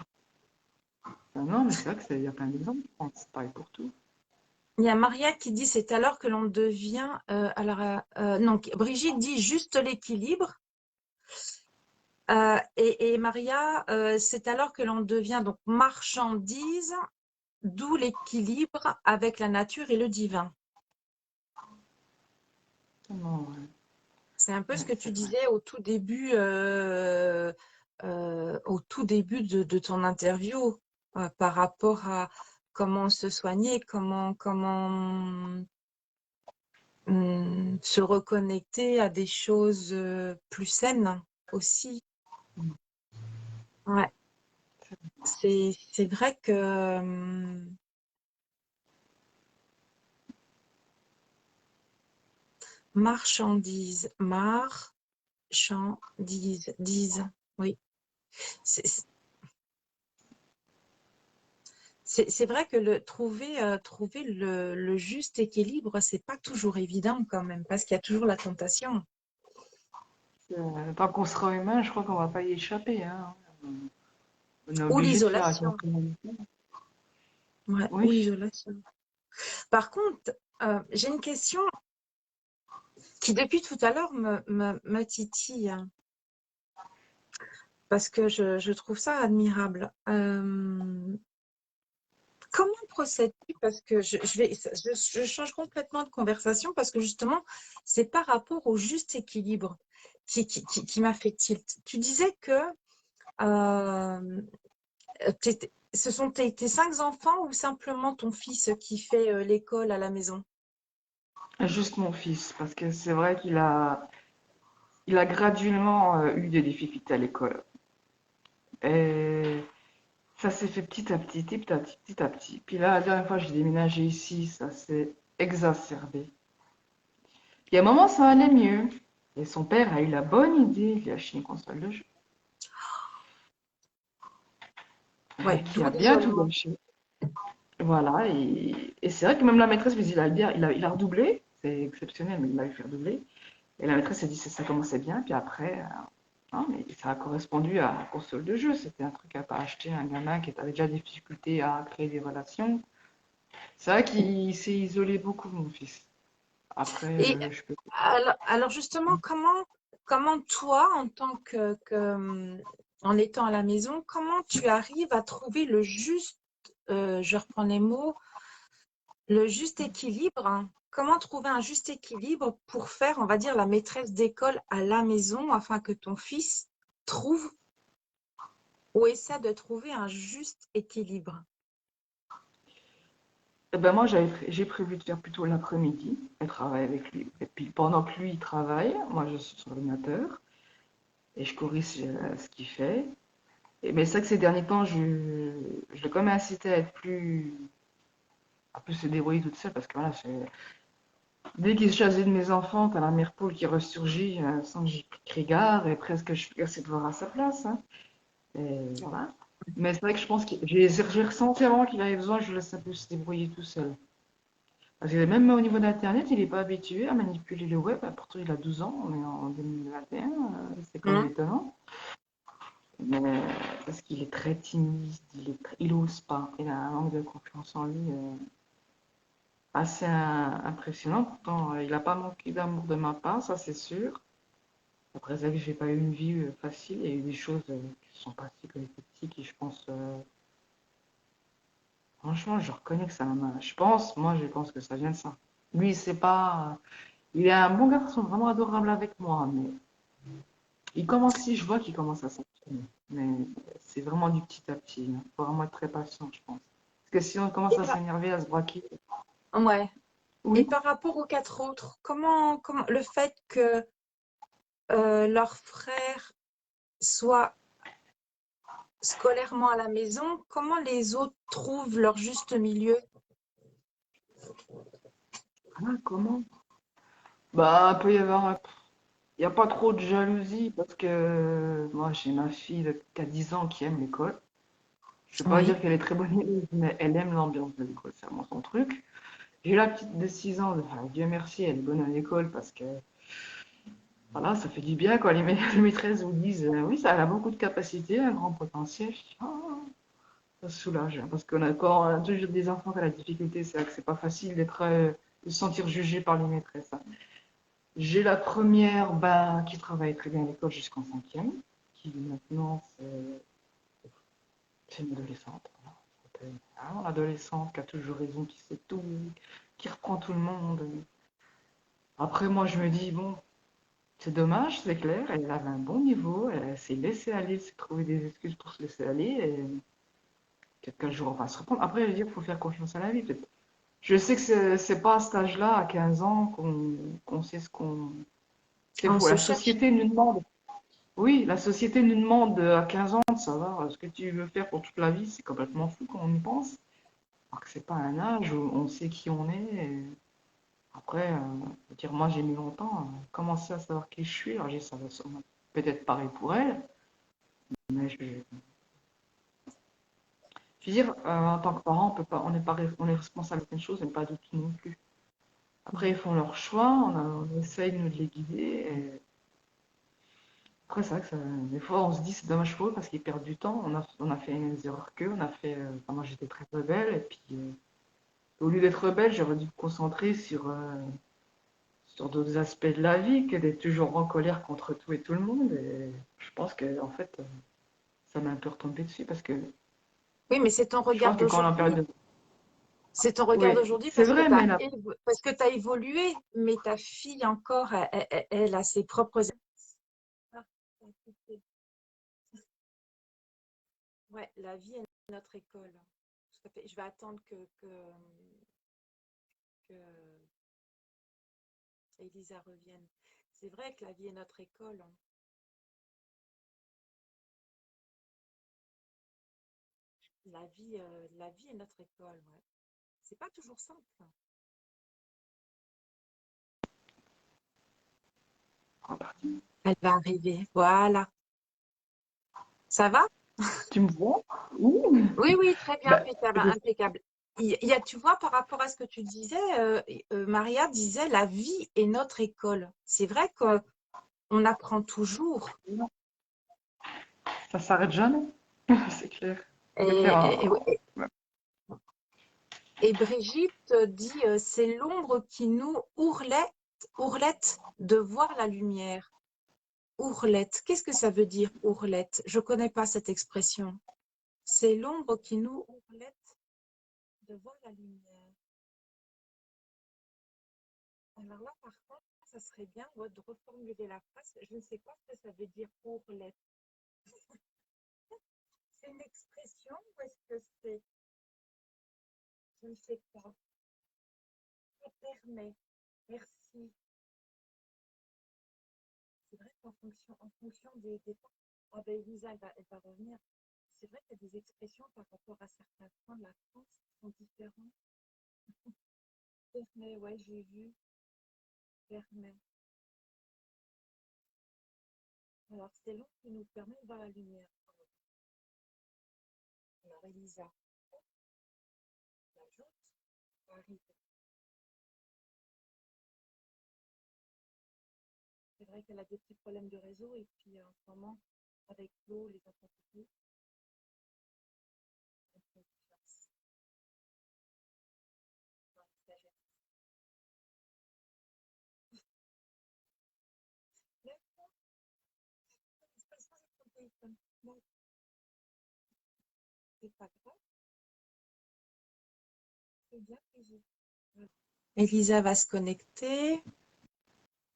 Non, mais c'est vrai qu'il y a plein d'exemples. C'est pareil pour tout. Il y a Maria qui dit c'est alors que l'on devient. Non, Brigitte dit juste l'équilibre. Et Maria, c'est alors que l'on devient donc marchandise, d'où l'équilibre avec la nature et le divin. Non, ouais. C'est un peu ce Ouais, que tu c'est vrai. disais au tout début de ton interview, par rapport à comment se soigner, comment se reconnecter à des choses plus saines aussi. Ouais, c'est vrai que marchandise, marchandise, dise, oui. C'est c'est vrai que trouver le juste équilibre, c'est pas toujours évident quand même, parce qu'il y a toujours la tentation. Tant qu'on sera humain, je crois qu'on va pas y échapper, hein. On est Ou obligé de faire avec l'isolation. notre humanité. Ouais, ou Oui. l'isolation. Par contre, j'ai une question qui depuis tout à l'heure me titille, hein, parce que je trouve ça admirable. Comment procèdes-tu? Parce que je change complètement de conversation parce que justement, c'est par rapport au juste équilibre qui m'a fait tilt. Tu disais que euh, ce sont tes 5 enfants ou simplement ton fils qui fait l'école à la maison? Juste mon fils, parce que c'est vrai il a graduellement eu des difficultés à l'école. Et ça s'est fait petit à petit, petit à petit, petit à petit. Puis là, la dernière fois que j'ai déménagé ici, ça s'est exacerbé. Puis à un moment, ça allait mieux. Et son père a eu la bonne idée de lui acheter une console de jeu. Ouais, Qui d'où a bien tout l'isolement. gâché. Voilà, et c'est vrai que même la maîtresse me dit, il a redoublé, c'est exceptionnel, mais il a eu fait redoubler. Et la maîtresse a dit, ça commençait bien, puis après, non, mais ça a correspondu à la console de jeu. C'était un truc à pas acheter à un gamin qui avait déjà des difficultés à créer des relations. C'est vrai qu'il s'est isolé beaucoup, mon fils. Après, Et je peux. alors justement, comment toi, en tant en étant à la maison, comment tu arrives à trouver le juste, je reprends les mots, le juste équilibre, hein. Comment trouver un juste équilibre pour faire, on va dire, la maîtresse d'école à la maison afin que ton fils trouve ou essaie de trouver un juste équilibre? Eh ben moi, j'ai prévu de faire plutôt l'après-midi et travailler avec lui. Et puis pendant que lui il travaille, moi je suis sur l'ordinateur et je corrige ce qu'il fait. Mais c'est vrai que ces derniers temps, je l'ai quand même incité à plus se débrouiller toute seule parce que voilà, dès qu'il s'agit de mes enfants, t'as la mère poule qui ressurgit sans que j'y prie gare et presque je fais ses devoirs à sa place, hein. Et voilà. Mais c'est vrai que je pense que j'ai ressenti vraiment qu'il avait besoin que je le laisse un peu se débrouiller tout seul. Parce que même au niveau d'Internet, il n'est pas habitué à manipuler le web. Pourtant, il a 12 ans, on est en 2021, c'est quand même Hum. étonnant. Mais parce qu'il est très timide, il ose pas. Il a un manque de confiance en lui assez impressionnant. Pourtant, il n'a pas manqué d'amour de ma part, ça c'est sûr. Après, c'est vrai que j'ai pas eu une vie facile. Il y a eu des choses qui sont passées quand j'étais petit qui, je pense, franchement, je reconnais que ça m'a. Je pense que ça vient de ça. Lui, c'est pas. Il est un bon garçon, vraiment adorable avec moi, mais si je vois qu'il commence à s'entraîner. Mais c'est vraiment du petit à petit. Il faut vraiment être très patient, je pense. Parce que si on commence Et à par... s'énerver, à se braquer. Ouais. Et Oui. par rapport aux quatre autres, comment le fait que leur frère soit scolairement à la maison, comment les autres trouvent leur juste milieu? Ah, comment? Bah, il peut y avoir. Il n'y a pas trop de jalousie parce que moi, j'ai ma fille qui a 10 ans qui aime l'école. Je ne vais pas Oui. dire qu'elle est très bonne élève, mais elle aime l'ambiance de l'école, c'est vraiment son truc. J'ai la petite de 6 ans, enfin, Dieu merci, elle est bonne à l'école parce que voilà, ça fait du bien quand les maîtresses vous disent oui, ça elle a beaucoup de capacités, un grand potentiel. Je dis, ah, ça soulage, hein, parce quand on a toujours des enfants qui ont la difficulté, c'est vrai que c'est pas facile de se sentir jugé par les maîtresses, hein. J'ai la première qui travaille très bien à l'école jusqu'en cinquième, qui maintenant c'est une adolescente. Voilà. Vraiment l'adolescente qui a toujours raison, qui sait tout, qui reprend tout le monde. Après, moi, je me dis, bon, c'est dommage, c'est clair, elle avait un bon niveau, elle s'est laissée aller, s'est trouvé des excuses pour se laisser aller, et quelques jours, on va se reprendre. Après, je veux dire, il faut faire confiance à la vie, peut-être. Je sais que c'est pas à cet âge-là, à 15 ans, qu'on sait ce qu'on. C'est On faux. se La cherche. société nous demande. Oui, la société nous demande à 15 ans de savoir ce que tu veux faire pour toute la vie. C'est complètement fou quand on y pense. Alors que c'est pas un âge où on sait qui on est. Et après, je veux dire, moi j'ai mis longtemps à commencer à savoir qui je suis. Alors ça va sûrement peut-être pareil pour elle, mais je veux dire, en tant que parent, on peut pas, on n'est pas, on est responsable de certaines choses, mais pas de tout non plus. Après, ils font leur choix, on essaye nous de les guider. Après, c'est vrai que des fois, on se dit c'est dommage pour eux parce qu'ils perdent du temps. On a fait les mêmes erreurs qu'eux. Enfin, moi, j'étais très rebelle. Et puis, au lieu d'être rebelle, j'aurais dû me concentrer sur d'autres aspects de la vie que d'être toujours en colère contre tout et tout le monde. Et je pense que, en fait, ça m'a un peu retombé dessus parce que Oui, mais c'est ton je regard pense que quand on est en d'aujourd'hui. période de. C'est ton regard Oui, d'aujourd'hui c'est parce que vrai, tu mais as, là. parce que tu évolué, mais ta fille encore, elle a ses propres. Ah, ouais, la vie est notre école. Tout à fait. Je vais attendre que Elisa revienne. C'est vrai que la vie est notre école, hein. La vie est notre école, ouais. C'est pas toujours simple, hein. Elle va arriver. Voilà. Ça va? Tu me vois? Oui. Oui, oui, très bien, Bah, impeccable, je- impeccable. Tu vois, par rapport à ce que tu disais, Maria disait, la vie est notre école. C'est vrai qu'on apprend toujours. Ça s'arrête jamais. C'est clair. Je vais Et, faire et- et Brigitte dit, c'est l'ombre qui nous ourlette de voir la lumière. Ourlette, qu'est-ce que ça veut dire, ourlette? Je ne connais pas cette expression. C'est l'ombre qui nous ourlette de voir la lumière. Alors là, par contre, ça serait bien de reformuler la phrase. Je ne sais pas ce que ça veut dire ourlette. C'est une expression ou est-ce que c'est... Je ne sais pas. Ça permet. Merci. C'est vrai qu'en fonction des temps. Ah ben Elisa, elle va revenir. C'est vrai qu'il y a des expressions par rapport à certains points de la France qui sont différentes. Permet, ouais, j'ai vu. Permet. Alors, c'est l'ombre qui nous permet de voir la lumière. Alors, Elisa, l'ajoute, arrive. C'est vrai qu'elle a des petits problèmes de réseau et puis en ce moment, avec l'eau, les intempéries, elle fait face dans la sagesse. Là, il se passe pas avec ton téléphone. Non, c'est pas grave, c'est bien que j'ai. Elisa va se connecter.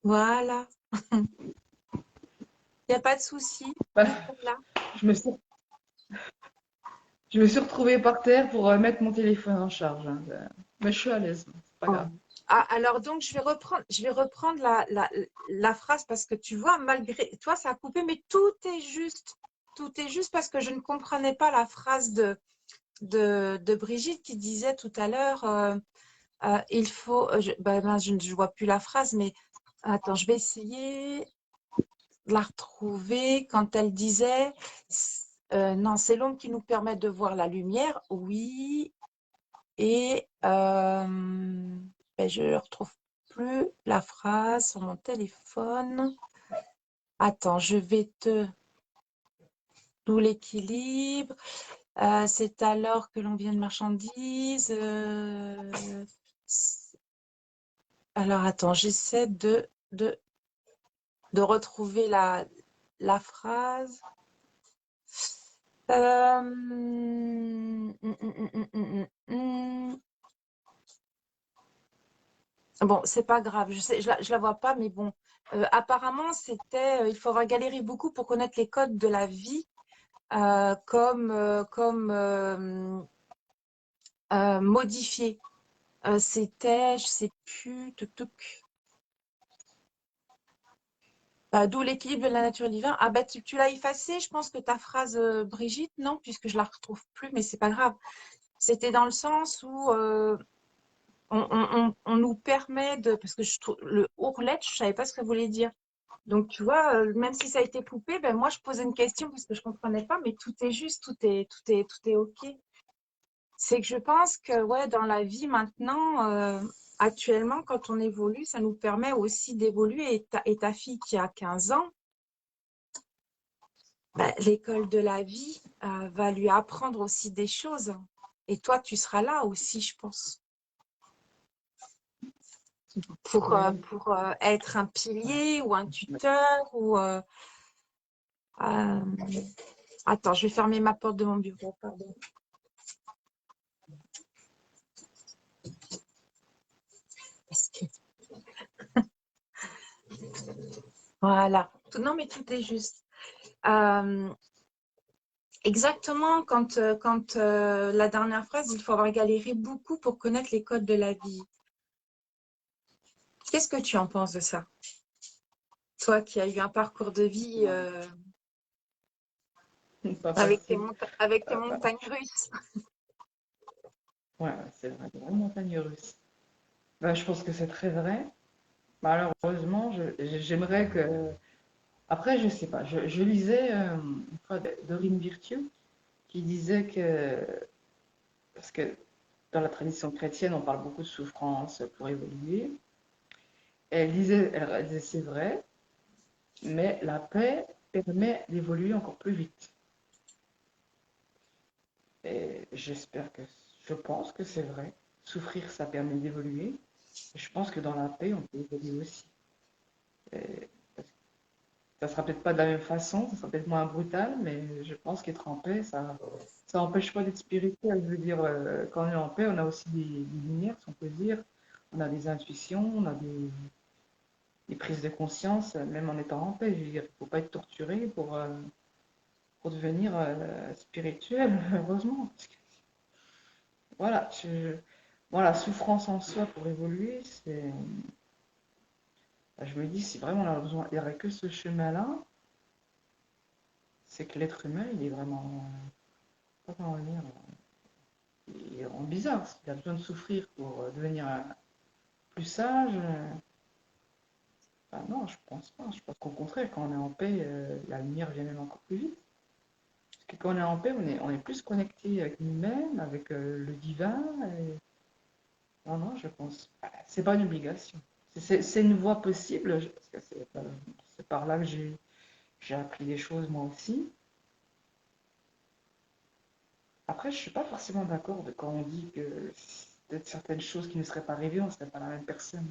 Voilà. Il n'y a pas de souci. Bah, Nous sommes là. je me suis, je me suis retrouvée par terre pour mettre mon téléphone en charge, hein. Mais je suis à l'aise, c'est pas Oh. grave. Ah, alors donc je vais reprendre la phrase parce que tu vois, malgré toi, ça a coupé, mais tout est juste. Tout est juste parce que je ne comprenais pas la phrase de Brigitte qui disait tout à l'heure il faut. Mince, je ne vois plus la phrase, mais attends, je vais essayer de la retrouver quand elle disait non, c'est l'ombre qui nous permet de voir la lumière, oui, et je ne retrouve plus la phrase sur mon téléphone. Attends, je vais te. D'où l'équilibre. C'est alors que l'on vient de marchandises. Alors, attends, j'essaie de retrouver la phrase. Bon, c'est pas grave, je sais, je la vois pas, mais bon. Apparemment, c'était, il faudra galérer beaucoup pour connaître les codes de la vie, comme modifier. C'était, je sais plus, d'où l'équilibre de la nature et du divin. Ah bah tu l'as effacé, je pense que ta phrase, Brigitte, non, puisque je la retrouve plus, mais c'est pas grave. C'était dans le sens où on nous permet de, parce que je trouve le ourlet, je savais pas ce que ça voulait dire. Donc tu vois, même si ça a été coupé, ben moi je posais une question parce que je comprenais pas, mais tout est juste, tout est ok. C'est que je pense que ouais, dans la vie maintenant, actuellement, quand on évolue, ça nous permet aussi d'évoluer. Et ta fille qui a 15 ans, l'école de la vie va lui apprendre aussi des choses. Et toi, tu seras là aussi, je pense, Oui. pour être un pilier ou un tuteur ou euh, attends, je vais fermer ma porte de mon bureau, pardon. Parce que voilà. Non, mais tout est juste. Euh, Exactement, quand la dernière phrase, il faut avoir galéré beaucoup pour connaître les codes de la vie. Qu'est-ce que tu en penses de ça? Toi qui as eu un parcours de vie Pas avec facile. avec tes Bah, montagnes russes. ouais, c'est vrai, des vraies montagnes russes. Bah, je pense que c'est très vrai. Malheureusement, j'aimerais que. Après, je sais pas. Je lisais une fois Dorine Virtue qui disait que. Parce que dans la tradition chrétienne, on parle beaucoup de souffrance pour évoluer. Elle disait c'est vrai, mais la paix permet d'évoluer encore plus vite. Et je pense que c'est vrai. Souffrir, ça permet d'évoluer. Je pense que dans la paix, on peut évoluer aussi. Et ça sera peut-être pas de la même façon, ça sera peut-être moins brutal, mais je pense qu'être en paix, ça n'empêche pas d'être spirituel. Je veux dire, quand on est en paix, on a aussi des lumières, si on peut dire. On a des intuitions, on a des prises de conscience, même en étant en paix. Je veux dire, il ne faut pas être torturé pour devenir spirituel, heureusement. Parce que, voilà, Moi, la souffrance en soi pour évoluer, je me dis, si vraiment on a besoin, il n'y aurait que ce chemin-là, c'est que l'être humain, il est vraiment, pas comment dire, il est vraiment bizarre. Il a besoin de souffrir pour devenir plus sage. Bah non, je pense pas. Je pense qu'au contraire, quand on est en paix, la lumière vient même encore plus vite. Parce que quand on est en paix, on est plus connecté avec nous-mêmes, avec le divin. Non, non, je pense. C'est pas une obligation. C'est une voie possible, parce que c'est par là que j'ai appris des choses moi aussi. Après, je suis pas forcément d'accord quand on dit que peut-être certaines choses qui ne seraient pas arrivées, on ne serait pas la même personne.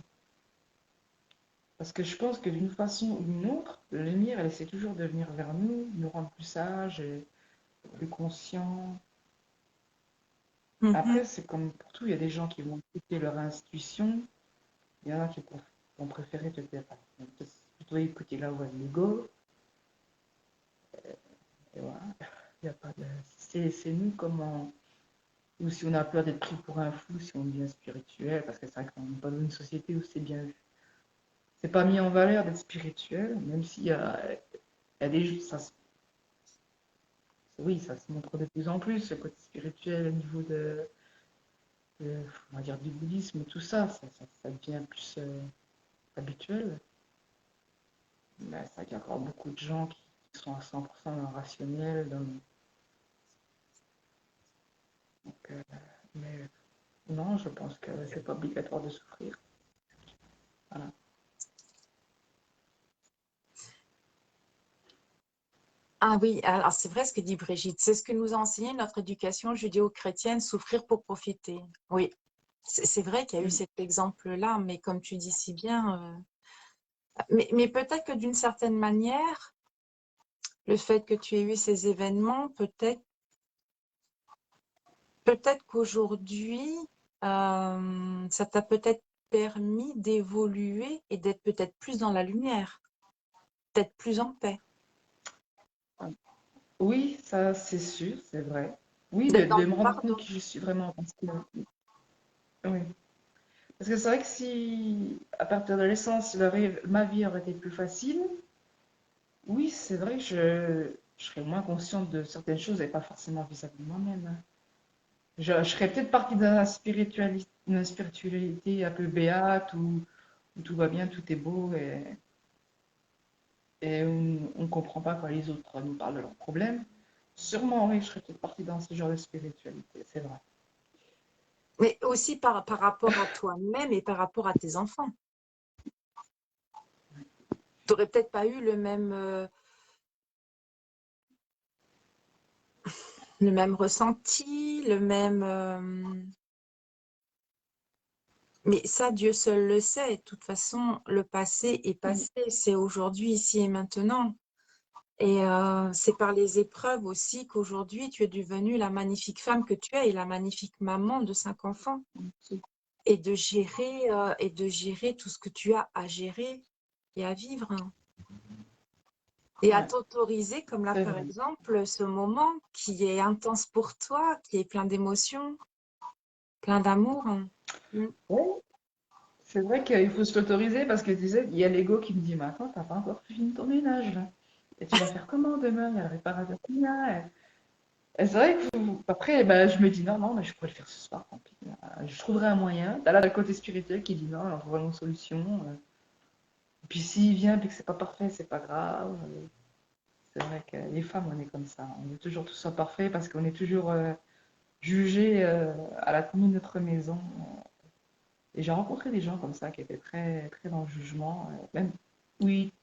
Parce que je pense que d'une façon ou d'une autre, la lumière, elle essaie toujours de venir vers nous, nous rendre plus sages et plus conscients. Mhm. Après, c'est comme pour tout, il y a des gens qui vont écouter leur intuition, il y en a qui vont préférer peut-être plutôt écouter la voix de l'ego. Et voilà, il y a pas de... C'est nous comment... Ou si on a peur d'être pris pour un fou, si on devient spirituel, parce que c'est vrai qu'on n'est pas dans une société où c'est bien vu. C'est pas mis en valeur d'être spirituel, même s'il y a des... Oui, ça se montre de plus en plus, le côté spirituel au niveau on va dire, du bouddhisme, tout ça, ça devient plus habituel. Mais c'est vrai qu'il y a encore beaucoup de gens qui sont à 100% dans le rationnel. Donc, mais non, je pense que c'est pas obligatoire de souffrir. Voilà. Ah oui, alors c'est vrai ce que dit Brigitte. C'est ce que nous a enseigné notre éducation judéo-chrétienne, souffrir pour profiter. Oui, c'est vrai qu'il y a eu Mm. cet exemple-là, mais comme tu dis si bien, mais peut-être que d'une certaine manière, le fait que tu aies eu ces événements, peut-être qu'aujourd'hui, ça t'a peut-être permis d'évoluer et d'être peut-être plus dans la lumière, peut-être plus en paix, Oui, ça c'est sûr, c'est vrai. Oui, d'être dans de le me rendre compte pardon. qui je suis vraiment. Oui. Parce que c'est vrai que si, à partir de l'essence, ma vie aurait été plus facile, oui, c'est vrai que je serais moins consciente de certaines choses et pas forcément vis-à-vis de moi-même, hein. Je serais peut-être partie d'une spiritualité un peu béate où tout va bien, tout est beau et on ne comprend pas quand les autres nous parlent de leurs problèmes. Sûrement, oui, je serais peut-être partie dans ce genre de spiritualité, c'est vrai. Mais aussi par rapport à toi-même et par rapport à tes enfants. Tu n'aurais peut-être pas eu le même ressenti, mais ça, Dieu seul le sait. De toute façon, le passé est passé. C'est aujourd'hui, ici et maintenant. Et c'est par les épreuves aussi qu'aujourd'hui, tu es devenue la magnifique femme que tu es et la magnifique maman de 5 enfants. Et de gérer tout ce que tu as à gérer et à vivre, hein. Et à Ouais, t'autoriser, comme là c'est par vrai. exemple, ce moment qui est intense pour toi, qui est plein d'émotions, plein d'amour, hein. Mm. Ouais, c'est vrai qu'il faut se l'autoriser parce que tu sais, il y a l'ego qui me dit, mais attends, t'as pas encore fini ton ménage là. Et tu vas faire comment demain? Il y a le réparateur qui vient. Et c'est vrai que après, ben, je me dis, non, non, mais je pourrais le faire ce soir, tant pis. Je trouverai un moyen. T'as là le côté spirituel qui dit, non, on trouvera une solution. Et puis s'il vient et que c'est pas parfait, c'est pas grave. C'est vrai que les femmes, on est comme ça. On veut toujours que tout soit parfait parce qu'on est toujours jugé à la commune de notre maison. Et j'ai rencontré des gens comme ça qui étaient très, très dans le jugement. Même oui,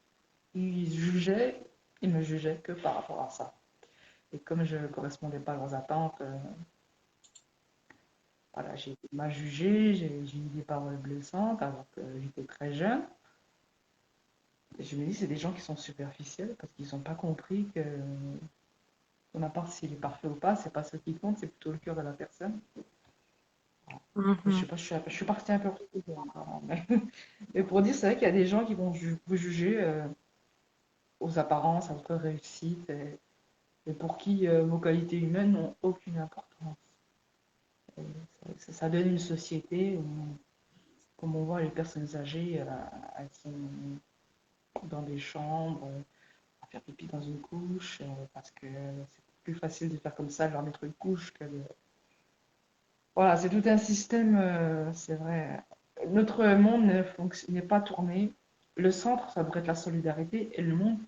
ils jugeaient, ils me jugeaient que par rapport à ça. Et comme je ne correspondais pas à leurs attentes, voilà, j'ai été mal jugée, j'ai eu des paroles blessantes alors que j'étais très jeune. Et je me dis, c'est des gens qui sont superficiels parce qu'ils n'ont pas compris que, peu importe s'il est parfait ou pas, c'est pas ce qui compte, c'est plutôt le cœur de la personne. Je sais Mhm. pas, je suis partie un peu encore, mais pour dire, c'est vrai qu'il y a des gens qui vont vous juger aux apparences, à votre réussite, et pour qui vos qualités humaines n'ont aucune importance. Ça donne une société où, comme on voit les personnes âgées, elles sont dans des chambres, à faire pipi dans une couche, parce que c'est plus facile de faire comme ça, de leur mettre une couche que de... Voilà, c'est tout un système, c'est vrai. Notre monde n'est pas tourné. Le centre, ça devrait être la solidarité, et le monde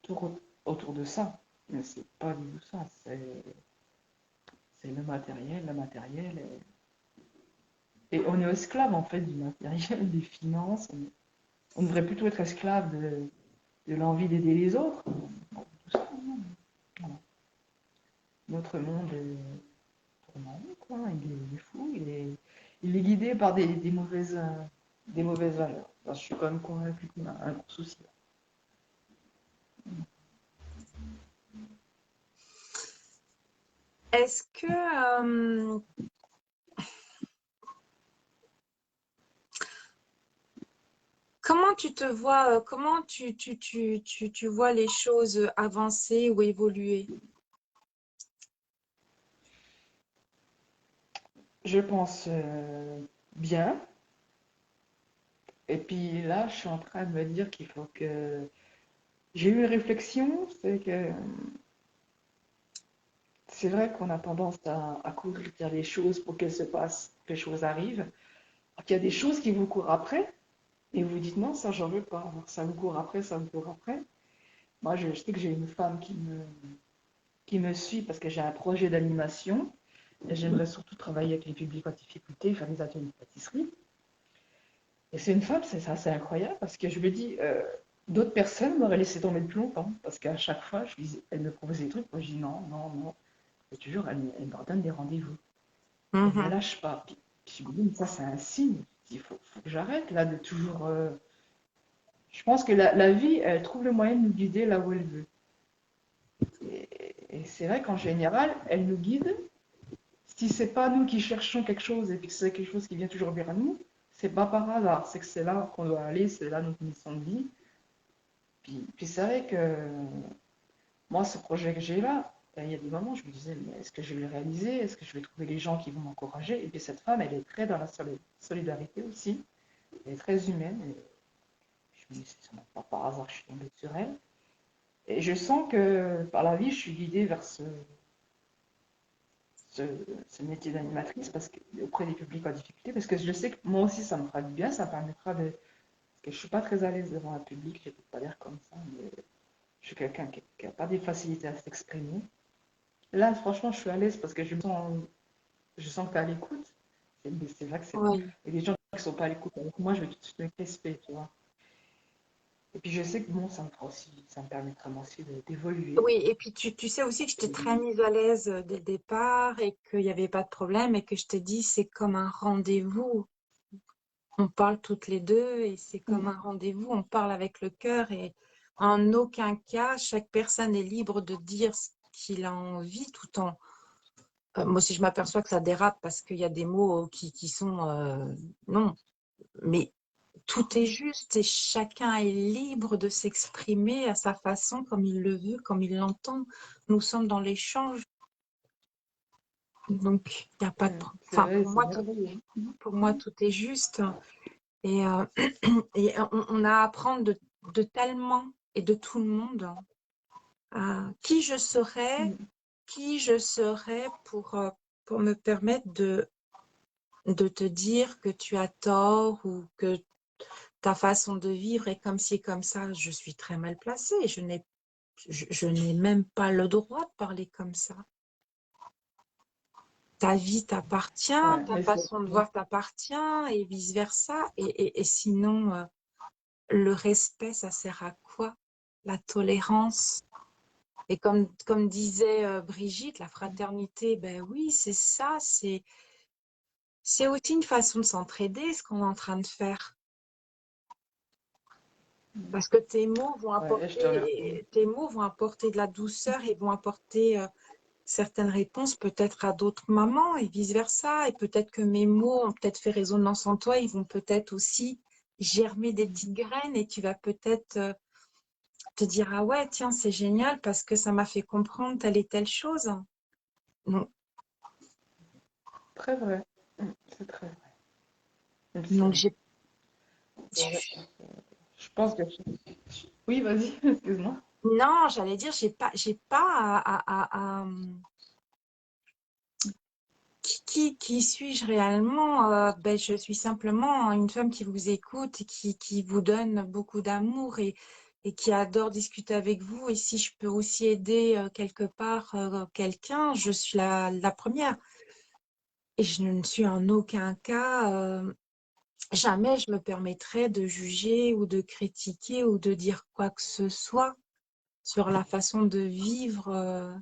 tourne autour de ça. Mais c'est pas du tout ça. C'est le matériel, le matériel. Et on est esclave, en fait, du matériel, des finances. On devrait plutôt être esclave de l'envie d'aider les autres. Tout ça, non. Voilà. Notre monde est tourmenté, quoi. Il est fou, il est guidé par des mauvaises valeurs. Enfin, je suis quand même convaincue qu'on a un gros souci. Est-ce que comment tu te vois, comment tu vois les choses avancer ou évoluer? Je pense bien. Et puis là, je suis en train de me dire qu'il faut que... J'ai eu une réflexion, c'est que c'est vrai qu'on a tendance à courir vers les choses pour qu'elles se passent, que les choses arrivent. Alors qu'il y a des choses qui vous courent après, et vous dites non, ça j'en veux pas. Alors, ça me court après, ça me court après. Moi, je sais que j'ai une femme qui me suit parce que j'ai un projet d'animation. Et j'aimerais surtout travailler avec les publics en difficulté, faire des ateliers de pâtisserie. Et c'est une femme, c'est assez incroyable parce que je me dis, d'autres personnes m'auraient laissé tomber depuis longtemps. Parce qu'à chaque fois, elle me proposait des trucs, moi je dis non, non, non. Et toujours, elle me redonne des rendez-vous. Elle ne me Mhm. lâche pas. Puis je me dis, mais ça c'est un signe. Faut que j'arrête là de toujours. Je pense que la vie, elle trouve le moyen de nous guider là où elle veut. Et c'est vrai qu'en général, elle nous guide. Si c'est pas nous qui cherchons quelque chose et puis que c'est quelque chose qui vient toujours vers nous, c'est pas par hasard. C'est que c'est là qu'on doit aller, c'est là notre mission de vie. Puis c'est vrai que moi, ce projet que j'ai là, il y a des moments, je me disais, mais est-ce que je vais le réaliser? Est-ce que je vais trouver les gens qui vont m'encourager? Et puis cette femme, elle est très dans la solidarité aussi. Elle est très humaine. Et je me dis, c'est pas par hasard que je suis tombée sur elle. Et je sens que par la vie, je suis guidée vers ce, ce métier d'animatrice parce que, auprès des publics en difficulté, parce que je sais que moi aussi, ça me fera du bien, ça me permettra de... Parce que je suis pas très à l'aise devant un public, je ne peux pas dire comme ça, mais je suis quelqu'un qui n'a pas des facilités à s'exprimer. Là, franchement, je suis à l'aise parce que je sens que tu es à l'écoute. C'est vrai que c'est... Oui. Et les gens qui ne sont pas à l'écoute avec moi, je vais tout de suite me crisper, tu vois. Et puis je sais que bon, ça me fera aussi, ça me permettra moi aussi d'évoluer. Oui, et puis tu sais aussi que je t'ai très mise à l'aise dès le départ et qu'il n'y avait pas de problème et que je t'ai dit c'est comme un rendez-vous. On parle toutes les deux et c'est comme un rendez-vous. On parle avec le cœur et en aucun cas, chaque personne est libre de dire ce qu'il a envie tout en... moi, si je m'aperçois que ça dérape parce qu'il y a des mots qui sont... non, mais tout est juste et chacun est libre de s'exprimer à sa façon, comme il le veut, comme il l'entend. Nous sommes dans l'échange, donc il n'y a pas de problème. Enfin, C'est merveilleux. pour moi, tout est juste. Et, et on a à apprendre de tellement et de tout le monde. Qui je serais, qui je serais pour me permettre de te dire que tu as tort ou que ta façon de vivre est comme ci, comme ça. Je suis très mal placée. Je n'ai même pas le droit de parler comme ça. Ta vie t'appartient, Ouais, ta mais c'est... façon de voir t'appartient et vice-versa. Et sinon, le respect, ça sert à quoi? La tolérance. Et comme disait Brigitte, la fraternité, ben oui, c'est ça. C'est aussi une façon de s'entraider, ce qu'on est en train de faire. Parce que Ouais, je te remercie. tes mots vont apporter de la douceur et vont apporter certaines réponses peut-être à d'autres mamans et vice-versa. Et peut-être que mes mots ont peut-être fait résonance en toi, ils vont peut-être aussi germer des petites graines et tu vas peut-être te dire, ah ouais, tiens, c'est génial parce que ça m'a fait comprendre telle et telle chose. Donc, Très vrai. C'est très vrai. Même si Donc j'ai c'est vrai. Je pense que... Oui, vas-y, excuse-moi. non, j'allais dire, j'ai pas qui suis-je réellement? Ben, je suis simplement une femme qui vous écoute et qui vous donne beaucoup d'amour et qui adore discuter avec vous. Et si je peux aussi aider quelque part quelqu'un, je suis la première. Et je ne suis en aucun cas, jamais je me permettrai de juger ou de critiquer ou de dire quoi que ce soit sur la façon de vivre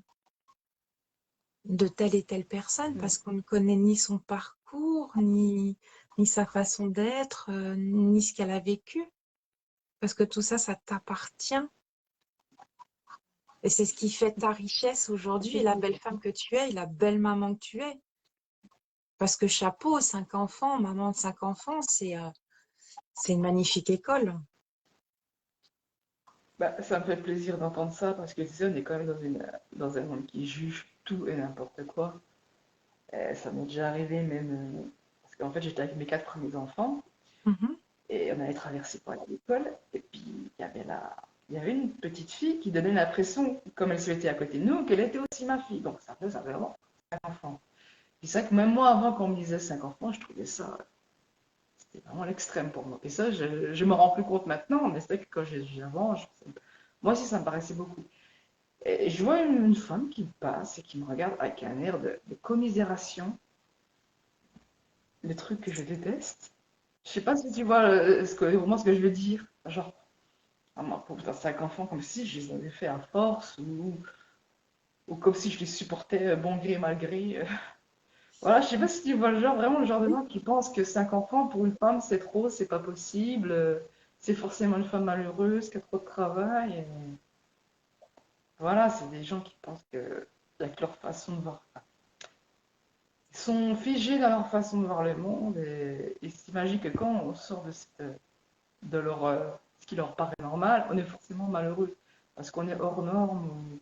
de telle et telle personne Mm. parce qu'on ne connaît ni son parcours, ni sa façon d'être, ni ce qu'elle a vécu. Parce que tout ça, ça t'appartient. Et c'est ce qui fait ta richesse aujourd'hui et la belle femme que tu es et la belle maman que tu es. Parce que chapeau, 5 enfants, maman de 5 enfants, c'est une magnifique école. Bah, ça me fait plaisir d'entendre ça parce que tu sais, on est quand même dans un monde qui juge tout et n'importe quoi. Ça m'est déjà arrivé même, parce qu'en fait j'étais avec mes 4 premiers enfants Mhm. et on allait traverser pour aller à l'école et puis il y avait une petite fille qui donnait l'impression, comme elle se mettait à côté de nous, qu'elle était aussi ma fille. Donc ça faisait vraiment 5 enfants. Et c'est vrai que même moi avant qu'on me disait 5 enfants, je trouvais ça, c'était vraiment l'extrême pour moi. Et ça, je me rends plus compte maintenant, mais c'est vrai que quand j'avance, moi aussi ça me paraissait beaucoup. Et je vois une femme qui me passe et qui me regarde avec un air de commisération, le truc que je déteste. Je sais pas si tu vois vraiment ce que je veux dire. Genre, ah, moi, pour putain, 5 enfants, comme si je les avais fait à force ou comme si je les supportais bon gré, mal gré. Voilà, je sais pas si tu vois le genre, vraiment le genre de gens qui pensent que 5 enfants pour une femme c'est trop, c'est pas possible, c'est forcément une femme malheureuse qui a trop de travail. Voilà, c'est des gens qui pensent que avec leur façon de voir. Ils sont figés dans leur façon de voir le monde et ils s'imaginent que quand on sort de leur, ce qui leur paraît normal, on est forcément malheureux parce qu'on est hors norme.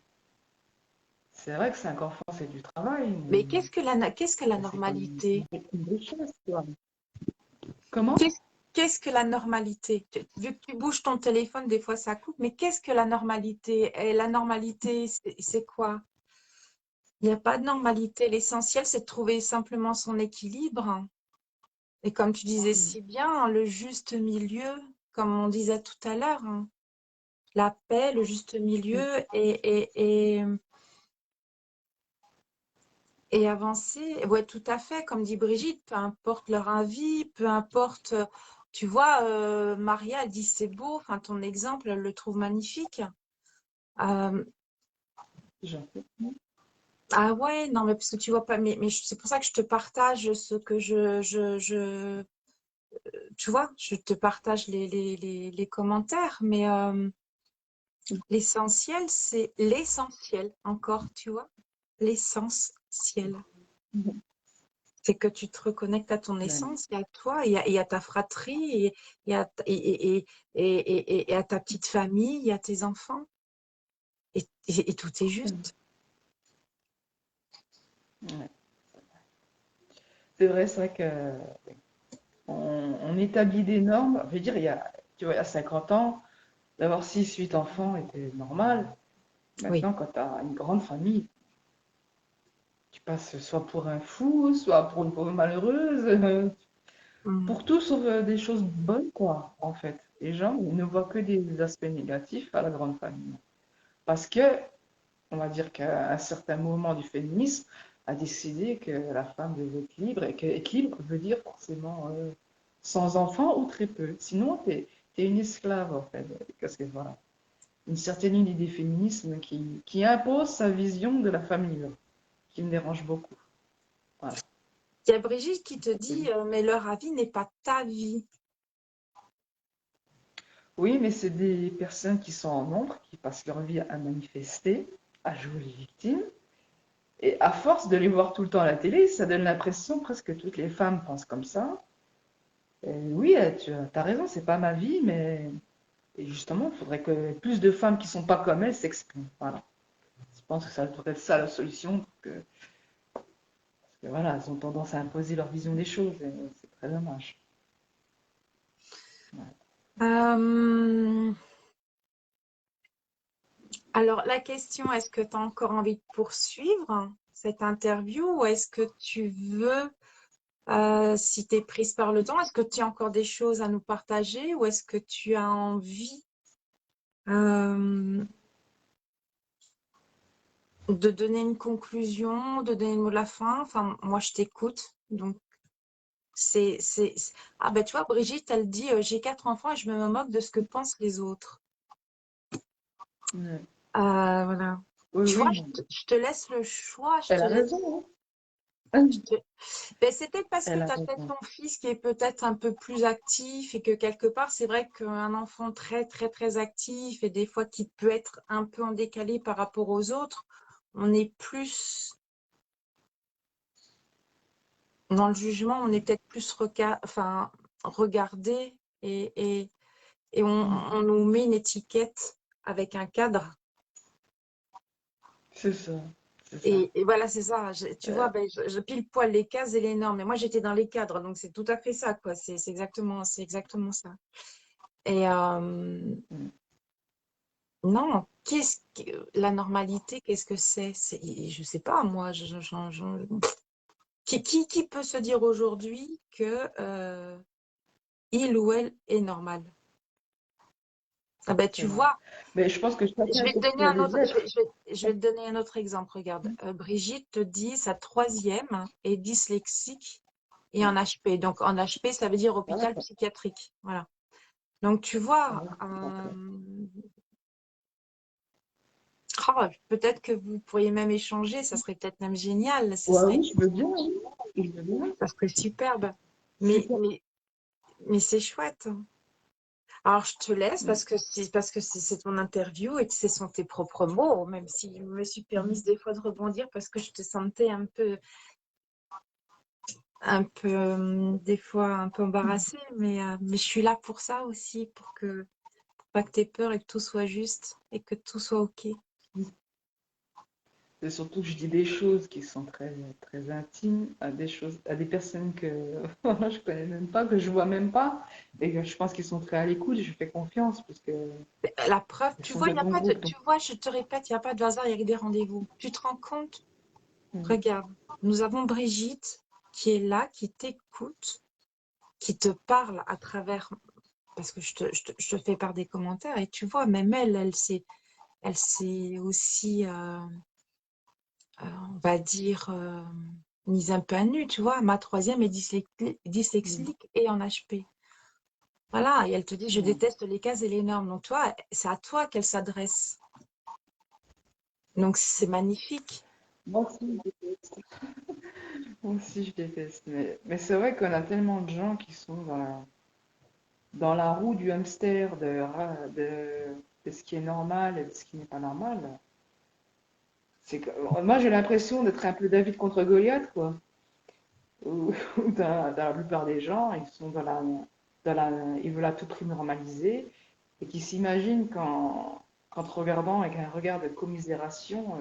C'est vrai que 5 enfants, c'est du travail, Mais mais qu'est-ce que la c'est comme normalité? une richesse, quoi. Comment? Qu'est-ce qu'est-ce que la normalité? Vu que tu bouges ton téléphone, des fois ça coupe, mais qu'est-ce que la normalité? Et la normalité, c'est quoi? Il n'y a pas de normalité. L'essentiel, c'est de trouver simplement son équilibre. Et comme tu disais si bien, le juste milieu, comme on disait tout à l'heure, hein, la paix, le juste milieu et avancer. Ouais, tout à fait, comme dit Brigitte, peu importe leur avis, peu importe, tu vois, Maria, elle dit c'est beau, enfin ton exemple, elle le trouve magnifique. Euh, J'en ah ouais, non, mais parce que tu vois pas, mais c'est pour ça que je te partage ce que tu vois, je te partage les commentaires, mais l'essentiel, c'est l'essentiel encore, tu vois, l'essentiel. C'est que tu te reconnectes à ton essence et à toi et à ta fratrie et et à ta petite famille et à tes enfants. Et tout est juste. Ouais. C'est vrai que on établit des normes. Je veux dire, tu vois, il y a 50 ans, d'avoir 6, 8 enfants était normal. Oui. Maintenant, quand tu as une grande famille, tu passes soit pour un fou, soit pour une pauvre malheureuse, Mm. pour tout sauf des choses bonnes, quoi, en fait. Les gens ils ne voient que des aspects négatifs à la grande famille. Parce que, on va dire qu'à un certain moment du féminisme, a décidé que la femme devait être libre et que être libre veut dire forcément sans enfant ou très peu. Sinon, t'es une esclave, en fait. Parce que voilà, une certaine idée des féminismes qui impose sa vision de la famille, qui me dérange beaucoup. Voilà. Il y a Brigitte qui te dit, mais leur avis n'est pas ta vie. Oui, mais c'est des personnes qui sont en nombre, qui passent leur vie à manifester, à jouer les victimes. Et à force de les voir tout le temps à la télé, ça donne l'impression presque que toutes les femmes pensent comme ça. Et oui, tu as raison, c'est pas ma vie, mais et justement, il faudrait que plus de femmes qui sont pas comme elles s'expriment. Voilà. Je pense que ça devrait être ça la solution. Et voilà, elles ont tendance à imposer leur vision des choses, et c'est très dommage. Ouais. Euh, alors, la question, est-ce que tu as encore envie de poursuivre cette interview ou est-ce que tu veux, si tu es prise par le temps, est-ce que tu as encore des choses à nous partager ou est-ce que tu as envie euh, de donner une conclusion, de donner le mot de la fin? Enfin, moi, je t'écoute. Donc, Ah, ben, tu vois, Brigitte, elle dit, j'ai 4 enfants et je me moque de ce que pensent les autres. Ouais. Voilà. Oui, Tu vois, oui, je te laisse le choix, je elle te a laisse. raison, hein. je te- Ben, c'est peut-être parce que Elle a tu as peut-être raison. ton fils qui est peut-être un peu plus actif et que quelque part, c'est vrai qu'un enfant très, très, très actif et des fois qui peut être un peu en décalé par rapport aux autres, on est plus dans le jugement, on est peut-être plus regardé et Mm. on nous met une étiquette avec un cadre. C'est ça, c'est ça. Et voilà, c'est ça. Tu vois, ben, je pile poil les cases et les normes. Mais moi, j'étais dans les cadres, donc c'est tout à fait ça, quoi. C'est exactement ça. Et Mm. non, la normalité, qu'est-ce que c'est? Je sais pas, moi. Qui peut se dire aujourd'hui que il ou elle est normal? Ah ben, C'est tu vrai. vois. Mais je pense que Je chacun vais te peut donner trouver un des autre, êtres. je vais te donner un autre exemple. Regarde, Brigitte te dit sa troisième est dyslexique et en HP. Donc en HP, ça veut dire hôpital Voilà. psychiatrique. Voilà. Donc tu vois, Voilà. Donc, peut-être que vous pourriez même échanger. Ça serait peut-être même génial. ouais, oui, je veux bien, oui. Je veux bien. Ça serait superbe. C'est Mais, quoi? mais, mais c'est chouette. Alors je te laisse Mm. parce que c'est ton interview et que ce sont tes propres mots, même si je me suis permise des fois de rebondir parce que je te sentais des fois un peu embarrassée, mais je suis là pour ça aussi, pour pas que tu aies peur et que tout soit juste et que tout soit OK. C'est surtout que je dis des choses qui sont très, très intimes à des choses, à des personnes que voilà, je connais même pas, que je vois même pas, et que je pense qu'ils sont très à l'écoute. Je fais confiance parce que La preuve, ils tu sont vois, de il y a bons pas de, groupes. Donc, tu vois, je te répète, il n'y a pas de hasard, il y a que des rendez-vous. Tu te rends compte? mm. Regarde, nous avons Brigitte qui est là, qui t'écoute, qui te parle à travers, parce que je te fais part des commentaires, et tu vois, même elle s'est aussi, on va dire, mise un peu à nu, tu vois. Ma troisième est Mm. dyslexique et en HP. Voilà, et elle te dit, je Ouais. déteste les cases et les normes. Donc, toi, c'est à toi qu'elle s'adresse. Donc, c'est magnifique. Moi aussi, je déteste. Moi aussi, je déteste. Mais c'est vrai qu'on a tellement de gens qui sont dans la roue du hamster de ce qui est normal et de ce qui n'est pas normal. C'est que, moi, j'ai l'impression d'être un peu David contre Goliath, quoi. Où dans la plupart des gens, ils sont ils veulent à tout prix normaliser et qui s'imaginent qu'en te regardant avec un regard de commisération,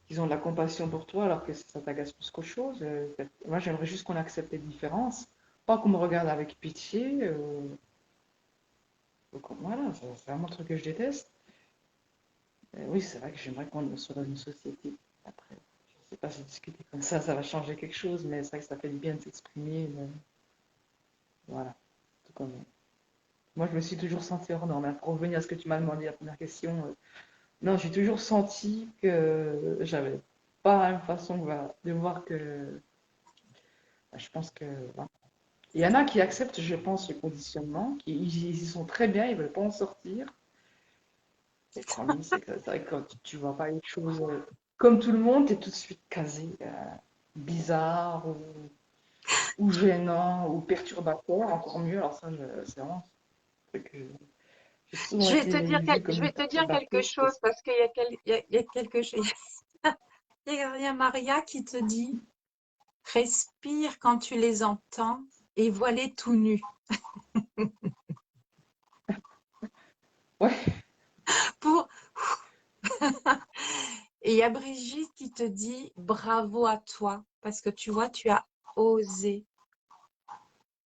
qu'ils ont de la compassion pour toi alors que ça t'agace plus qu'autre chose. Moi, j'aimerais juste qu'on accepte les différences, pas qu'on me regarde avec pitié. Voilà, c'est vraiment un truc que je déteste. Oui, c'est vrai que j'aimerais qu'on soit dans une société. Après, je sais pas si discuter comme ça va changer quelque chose, mais c'est vrai que ça fait du bien de s'exprimer. Voilà. Tout comme, moi, je me suis toujours sentie hors norme. Pour revenir à ce que tu m'as demandé, la première question, non, j'ai toujours senti que j'avais pas la même façon de voir que. Je pense que. Voilà. Il y en a qui acceptent, je pense, le conditionnement, ils y sont très bien, ils veulent pas en sortir. Et le problème, c'est vrai que quand tu vois pas les choses comme tout le monde, tu es tout de suite casé bizarre ou gênant ou perturbateur, encore mieux. Alors ça, c'est vraiment un truc que j'ai souvent été vu Je comme une vais te dire quelque perturbatrice. chose parce qu'il y a quelque chose. Il y a Maria qui te dit, respire quand tu les entends et vois-les tout nus. Ouais, Pour... Et il y a Brigitte qui te dit bravo à toi parce que tu vois, tu as osé.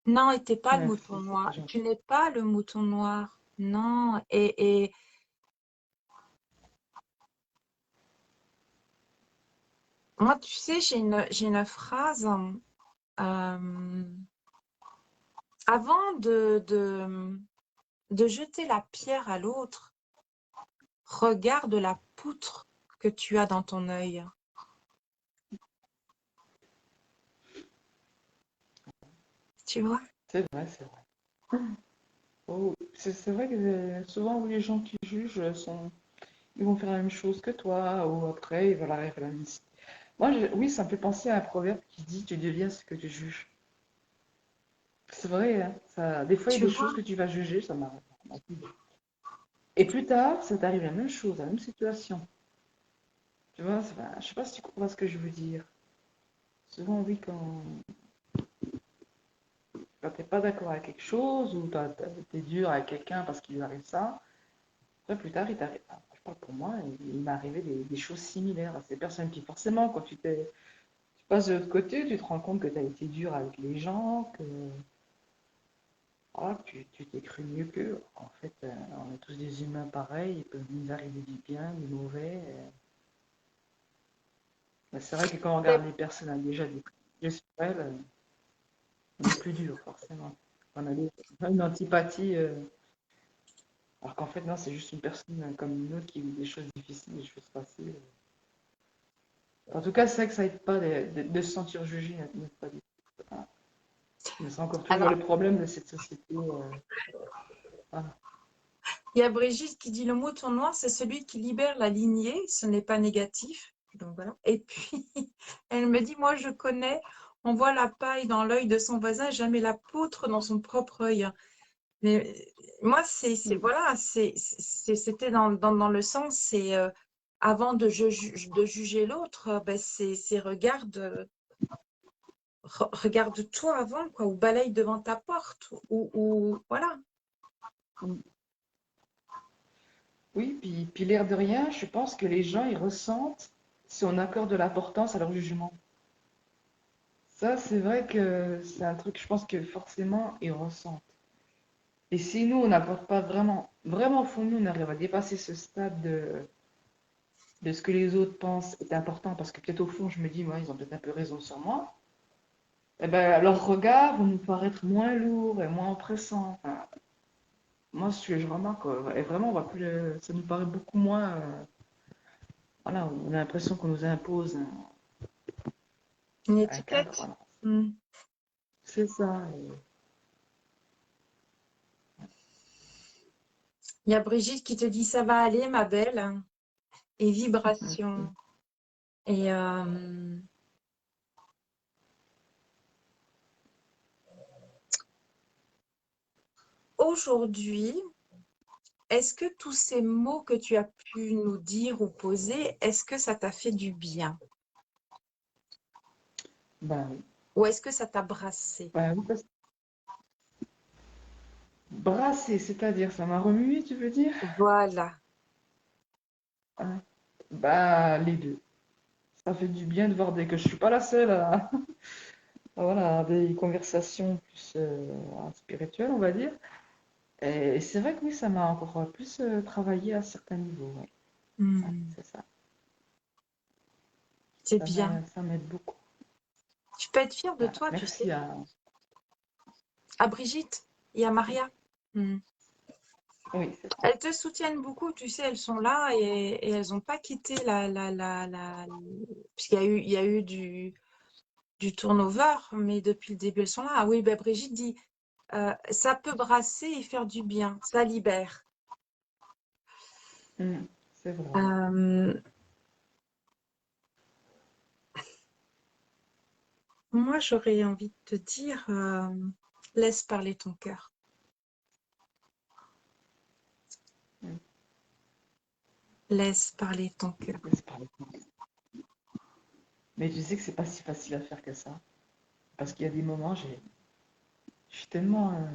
Non, et t'es pas le Merci, mouton c'est noir. très gentil. Tu n'es pas le mouton noir. Non. Et moi, tu sais, j'ai une phrase. euh, Avant de jeter la pierre à l'autre, regarde la poutre que tu as dans ton œil. Tu vois? C'est vrai, c'est vrai. Oh, c'est vrai que souvent les gens qui jugent ils vont faire la même chose que toi, ou après ils vont arriver à la même. Moi, oui, ça me fait penser à un proverbe qui dit tu deviens ce que tu juges. C'est vrai, hein, ça, des fois il y Tu a des vois? choses que tu vas juger, ça m'arrive. Et plus tard, ça t'arrive la même chose, la même situation. Tu vois, je sais pas si tu comprends ce que je veux dire. Souvent, oui, quand t'es pas d'accord avec quelque chose, ou t'es dur avec quelqu'un parce qu'il lui arrive ça, après, plus tard, il t'arrive. Enfin, je parle pour moi, il m'est arrivé des choses similaires à ces personnes qui, forcément, quand tu passes de l'autre côté, tu te rends compte que tu as été dur avec les gens, que voilà, tu t'es cru mieux qu'eux. En fait, on est tous des humains pareils, il peut nous arriver du bien, du mauvais. Mais c'est vrai que quand on Mais regarde les personnes avec déjà des préjugés sur elles, on est plus dur, forcément. On a une antipathie, alors qu'en fait, non, c'est juste une personne comme une autre qui vit des choses difficiles, des choses faciles. En tout cas, c'est vrai que ça aide pas de se sentir jugé, n'aide pas du tout. Voilà. Mais c'est encore toujours alors, le problème de cette société. Voilà. il y a Brigitte qui dit le mouton noir, c'est celui qui libère la lignée, ce n'est pas négatif. Donc voilà. Et puis, elle me dit, moi je connais, on voit la paille dans l'œil de son voisin, jamais la poutre dans son propre œil. Mais moi, voilà, c'était dans le sens, c'est avant de juger l'autre, ben, c'est regarde-toi avant, quoi, ou balaye devant ta porte, ou voilà. Oui, puis l'air de rien, je pense que les gens, ils ressentent si on accorde de l'importance à leur jugement. Ça, c'est vrai que c'est un truc, je pense que forcément, ils ressentent. Et si nous, on n'apporte pas vraiment, vraiment au fond de nous, on arrive à dépasser ce stade de ce que les autres pensent est important, parce que peut-être au fond, je me dis, moi, ils ont peut-être un peu raison sur moi, eh ben, leur regard va nous paraître moins lourd et moins oppressant. Enfin, moi, ce que je remarque, et vraiment, on va plus ça nous paraît beaucoup moins. Voilà, on a l'impression qu'on nous impose Une un cadre. étiquette. Voilà. Hmm. C'est ça. Il y a Brigitte qui te dit ça va aller, ma belle, et Merci. vibration. Et aujourd'hui, est-ce que tous ces mots que tu as pu nous dire ou poser, est-ce que ça t'a fait du bien? Ben oui. Ou est-ce que ça t'a brassé? Ben oui, brasser, c'est-à-dire, ça m'a remué, tu veux dire? Voilà. Hein. Bah, les deux. Ça fait du bien de voir que je suis pas la seule à, voilà, à des conversations plus spirituelles, on va dire. Et c'est vrai que oui, ça m'a encore plus travaillé à certains niveaux. Ouais. Ouais, Hmm. c'est ça. C'est bien. Ça m'aide beaucoup. Tu peux être fière de Voilà. toi, tu sais. Merci à. À Brigitte et à Maria. Hmm. Oui, c'est ça. Elles te soutiennent beaucoup, tu sais, elles sont là et elles n'ont pas quitté puisqu'il y a eu du turnover, mais depuis le début, elles sont là. Ah oui, ben Brigitte dit, ça peut brasser et faire du bien, ça libère. Mm, c'est vrai. Euh, Moi, j'aurais envie de te dire, laisse parler ton cœur. Mm, Laisse parler ton cœur. laisse parler. Mais tu sais que c'est pas si facile à faire que ça. Parce qu'il y a des moments, je suis tellement.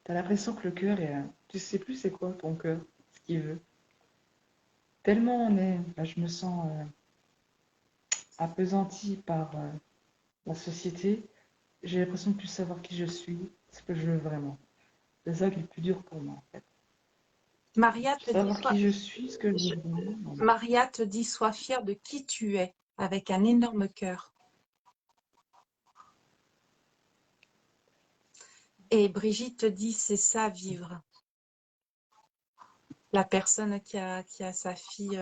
T'as l'impression que le cœur est. Tu sais plus c'est quoi ton cœur, ce qu'il veut. Tellement on est. Là, je me sens. appesantie par la société. J'ai l'impression de plus savoir qui je suis, ce que je veux vraiment. C'est ça qui est le plus dur pour moi, en fait. Maria te dit, Savoir qui je suis, ce que je veux vraiment. Maria te dit, sois fière de qui tu es, avec un énorme cœur. Et Brigitte te dit, c'est ça, vivre. La personne qui a sa fille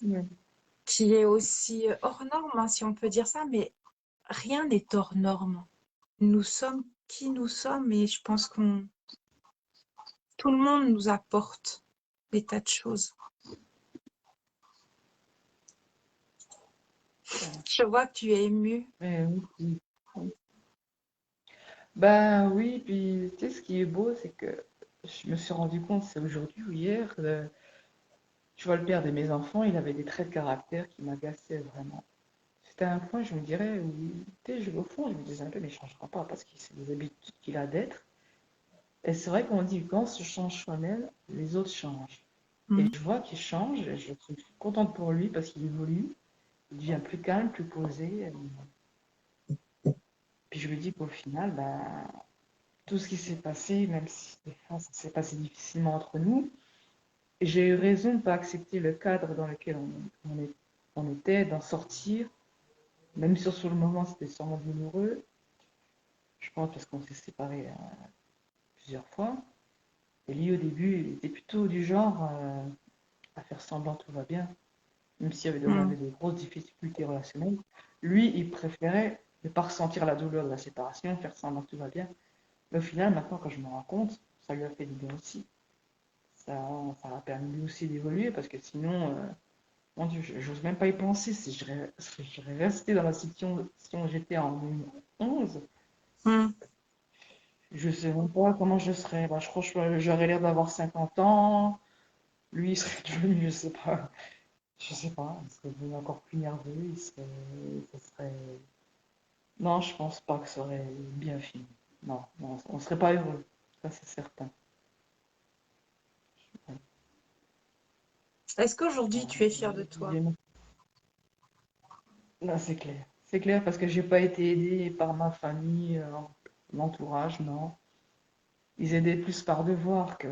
Ouais. qui est aussi hors norme, hein, si on peut dire ça, mais rien n'est hors norme. Nous sommes qui nous sommes et je pense qu'on tout le monde nous apporte des tas de choses. Je vois que tu es émue. Mais oui. Ben oui, puis tu sais, ce qui est beau, c'est que je me suis rendu compte, c'est aujourd'hui ou hier, tu vois, le père de mes enfants, il avait des traits de caractère qui m'agaçaient vraiment. C'était un point, je me dirais, où, tu sais, au fond, je me disais un peu, mais il ne changera pas parce que c'est des habitudes qu'il a d'être. Et c'est vrai qu'on dit, quand on se change soi-même, les autres changent. Et Mhm. je vois qu'il change, et je suis contente pour lui parce qu'il évolue, il devient plus calme, plus posé. Puis je me dis qu'au final, ben, tout ce qui s'est passé, même si des fois ça s'est passé difficilement entre nous, j'ai eu raison de ne pas accepter le cadre dans lequel on était, d'en sortir, même si sur le moment c'était sûrement douloureux, je pense parce qu'on s'est séparés plusieurs fois. Et lui au début, il était plutôt du genre à faire semblant tout va bien, même on avait Mhm. des grosses difficultés relationnelles. Lui, il préférait ne pas ressentir la douleur de la séparation, faire semblant que tout va bien. Mais au final, maintenant, quand je me rends compte, ça lui a fait du bien aussi. Ça, ça a permis lui aussi d'évoluer parce que sinon, mon Dieu, j'ose même pas y penser. Si je serais resté dans la situation où j'étais en 2011, Mhm. je sais même pas comment je serais. Bah, je crois que j'aurais l'air d'avoir 50 ans. Lui, il serait devenu, je sais pas, il serait devenu encore plus nerveux. Ça serait. Non, je pense pas que ça aurait bien fini. Non, non, on serait pas heureux. Ça, c'est certain. Est-ce qu'aujourd'hui tu es fière de toi? Là, c'est clair. C'est clair parce que j'ai pas été aidée par ma famille, l'entourage, non. Ils aidaient plus par devoir que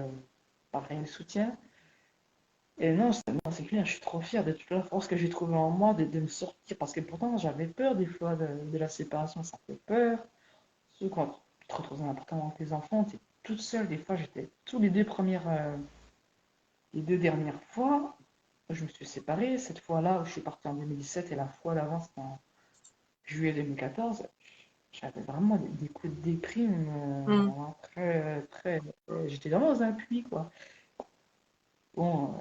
par réel soutien. Et non, c'est clair, je suis trop fière de toute la force que j'ai trouvée en moi de me sortir. Parce que pourtant, j'avais peur des fois de la séparation, ça fait peur. Surtout quand tu te retrouves dans un appartement avec tes enfants, tu es toute seule. Des fois, j'étais tous les deux dernières fois, je me suis séparée. Cette fois-là, où je suis partie en 2017 et la fois d'avant, c'était en juillet 2014. J'avais vraiment des coups de déprime, Mhm. vraiment j'étais dans un puits, quoi. Bon,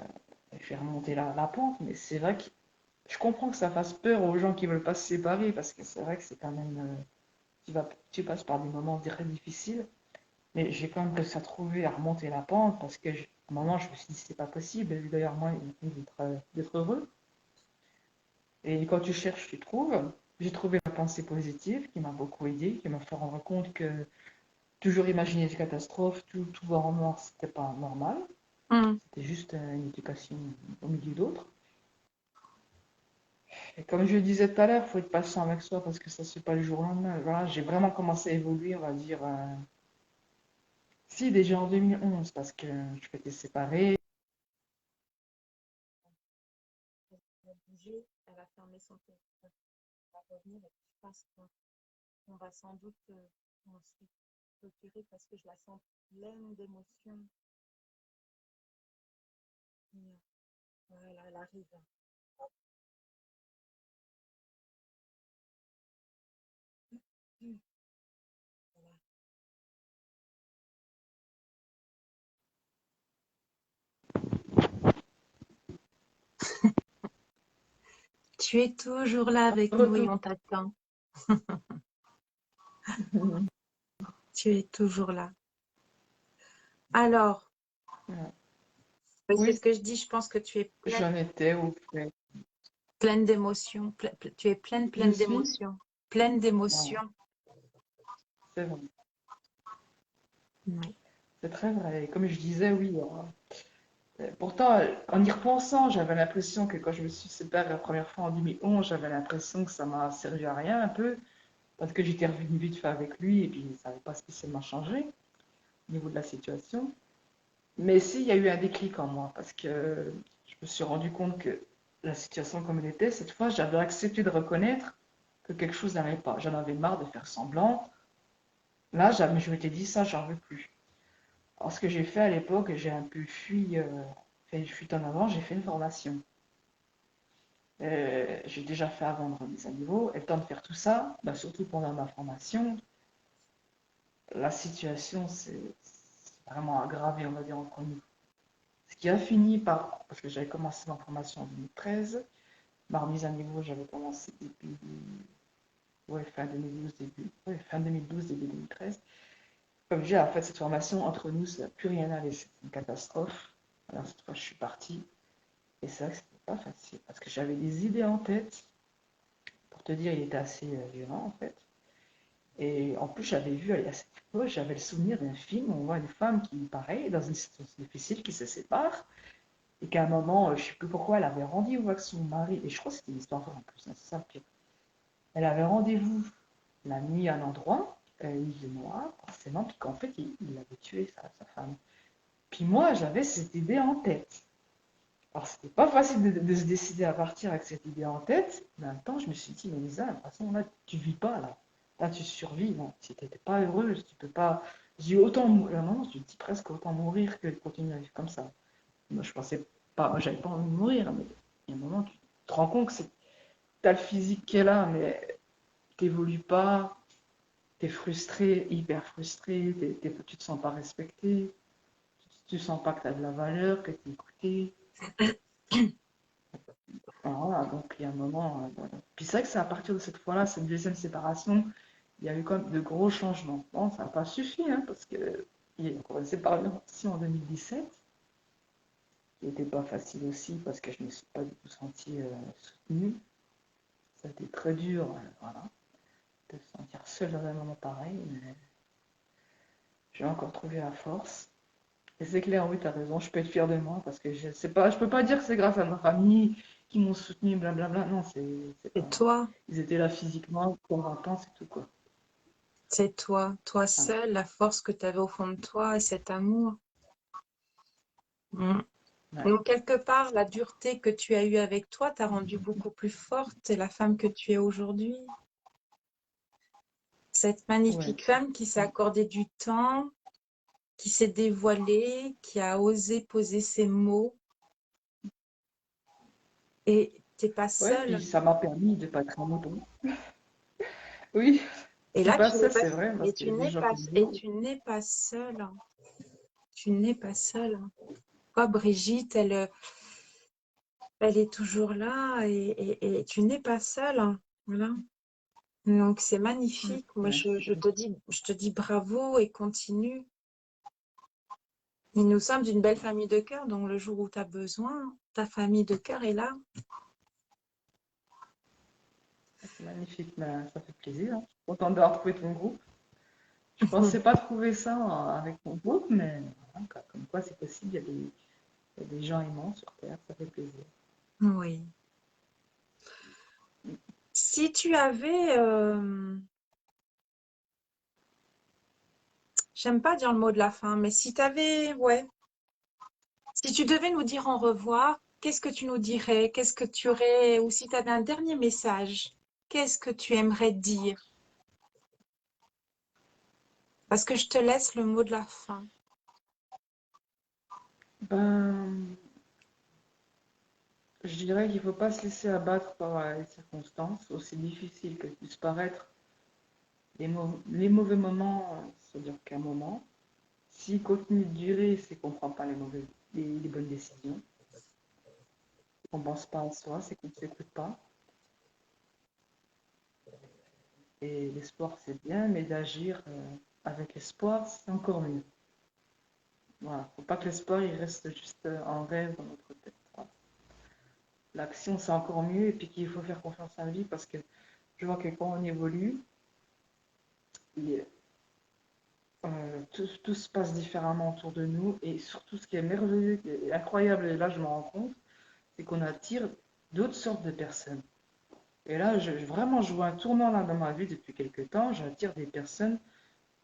il fait remonter la pente, mais c'est vrai que je comprends que ça fasse peur aux gens qui veulent pas se séparer, parce que c'est vrai que c'est quand même, tu passes par des moments très difficiles, mais j'ai quand même réussi à trouver, à remonter la pente, parce que à un moment, je me suis dit, c'est pas possible, lui d'ailleurs, moi, d'être heureux. Et quand tu cherches, tu trouves. J'ai trouvé la pensée positive qui m'a beaucoup aidé, qui m'a fait rendre compte que toujours imaginer des catastrophes, tout voir en noir, c'était pas normal. Mhm. C'était juste une éducation au milieu d'autres. Et comme je le disais tout à l'heure, il faut être patient avec soi parce que ça ne se fait pas le jour au lendemain. Voilà, j'ai vraiment commencé à évoluer, on va dire, si déjà en 2011, parce que je m'étais séparée. Elle va bouger, elle va fermer son téléphone, elle va revenir et je pense qu'on va sans doute ensuite clôturer parce que je la sens pleine d'émotions. Voilà, elle arrive. Mhm. Voilà. Tu es toujours là avec nous et Retour. on t'attend. Tu es toujours là. Alors, oui, c'est ce Oui, que je dis, je pense que tu es j'en étais au fait. pleine d'émotions, tu es Je pleine suis, d'émotions, pleine voilà, d'émotions. c'est vrai. Oui. C'est très vrai. Et comme je disais, oui, Pourtant, en y repensant, j'avais l'impression que quand je me suis séparée la première fois en 2011, j'avais l'impression que ça m'a servi à rien un peu, parce que j'étais revenue vite fait avec lui et puis ça n'avait pas spécialement changé au niveau de la situation. Mais si, il y a eu un déclic en moi, parce que je me suis rendu compte que la situation comme elle était, cette fois, j'avais accepté de reconnaître que quelque chose n'allait pas. J'en avais marre de faire semblant. Là, je m'étais dit ça, j'en veux plus. Alors, ce que j'ai fait à l'époque, j'ai un peu fait une fuite en avant, j'ai fait une formation. J'ai déjà fait avant de remise à niveau. Et le temps de faire tout ça, bah, surtout pendant ma formation, la situation s'est vraiment aggravée, on va dire, entre nous. Ce qui a fini par, parce que j'avais commencé ma formation en 2013, ma remise à niveau, j'avais commencé depuis ouais, fin 2012, fin 2012, début 2013. Comme j'ai fait cette formation, entre nous, ça n'a plus rien allé, c'est une catastrophe. Alors cette fois, je suis partie. Et c'est vrai que c'était pas facile, parce que j'avais des idées en tête. Pour te dire, il était assez violent, en fait. Et en plus, j'avais vu à cette époque, j'avais le souvenir d'un film où on voit une femme qui, pareil, dans une situation difficile, qui se sépare, et qu'à un moment, je ne sais plus pourquoi, elle avait rendez-vous avec son mari, et je crois que c'était une histoire vraie en plus, hein, c'est ça le pire. Elle avait rendez-vous la nuit à un endroit, il faisait noir, forcément, puis qu'en fait, il avait tué sa femme. Puis moi, j'avais cette idée en tête. Alors, c'était pas facile de se décider à partir avec cette idée en tête, mais en même temps, je me suis dit, mais Lisa, de toute façon, là, tu vis pas, là. Là, tu survis, non. Si t'étais pas heureuse, tu peux pas. J'ai autant mourir, non, je dis presque autant mourir que de continuer à vivre comme ça. Moi, je pensais pas, moi, j'avais pas envie de mourir, mais il y a un moment, tu te rends compte que t'as le physique qui est là, mais t'évolues pas, t'es frustré, hyper frustré, tu te sens pas respecté, tu sens pas que t'as de la valeur, que t'es écouté. Voilà, donc il y a un moment. Voilà. Puis c'est vrai que c'est à partir de cette fois-là, cette deuxième séparation, il y a eu quand même de gros changements. Bon, ça n'a pas suffi, hein, parce que il y a encore une séparation en 2017, qui n'était pas facile aussi, parce que je ne me suis pas du tout sentie soutenue. Ça a été très dur, voilà, de se sentir seule dans un moment pareil, mais j'ai encore trouvé la force. Et c'est clair, oui, tu as raison, je peux être fière de moi, parce que je peux pas dire que c'est grâce à ma famille qui m'ont soutenue, blablabla. Non, c'est C'est pas. toi, Ils étaient là physiquement, pour un c'est tout, quoi. c'est toi Voilà. seul, la force que tu avais au fond de toi et cet amour. Mm. Ouais. Donc, quelque part, la dureté que tu as eue avec toi t'a rendue beaucoup plus forte et la femme que tu es aujourd'hui. Cette Ouais. magnifique femme qui s'est accordé du temps, qui s'est dévoilée, qui a osé poser ses mots et t'es pas Ouais, puis seule. ça m'a permis de pas être un mouton. Oui, je Et suis là, pas tu n'es seule, pas, c'est vrai, et parce qu'il y tu a des n'es gens pas, qui me et disent, tu n'es pas seule. Tu n'es pas seule. Quoi, Brigitte, elle est toujours là et tu n'es pas seule. Voilà. Donc, c'est magnifique. Moi, merci. je te dis bravo et continue. Et nous sommes d'une belle famille de cœur, donc le jour où tu as besoin, ta famille de cœur est là. C'est magnifique, ben, ça fait plaisir, hein. Je suis contente d'avoir trouvé ton groupe. Je pensais pas trouver ça avec mon groupe, mais voilà, quoi. Comme quoi c'est possible, il y a des gens aimants sur Terre, ça fait plaisir. Oui. Si tu avais, j'aime pas dire le mot de la fin, mais si tu avais, ouais, si tu devais nous dire au revoir, qu'est-ce que tu nous dirais? Qu'est-ce que tu aurais, ou si tu avais un dernier message, qu'est-ce que tu aimerais dire? Parce que je te laisse le mot de la fin. Ben, je dirais qu'il ne faut pas se laisser abattre par les circonstances, aussi difficiles qu'elles puissent paraître. Les mauvais moments, ça dure qu'un moment. S'ils continuent de durer, c'est qu'on ne prend pas les bonnes décisions. C'est qu'on ne pense pas à soi, c'est qu'on ne s'écoute pas. Et l'espoir, c'est bien, mais d'agir avec espoir, c'est encore mieux. Voilà. Faut pas que l'espoir, il reste juste en rêve dans notre tête. Voilà. L'action, c'est encore mieux, et puis qu'il faut faire confiance en lui, parce que je vois que quand on évolue, il tout se passe différemment autour de nous. Et surtout, ce qui est merveilleux et incroyable, et là je me rends compte, c'est qu'on attire d'autres sortes de personnes. Et là, vraiment, je vois un tournant là dans ma vie depuis quelques temps. J'attire des personnes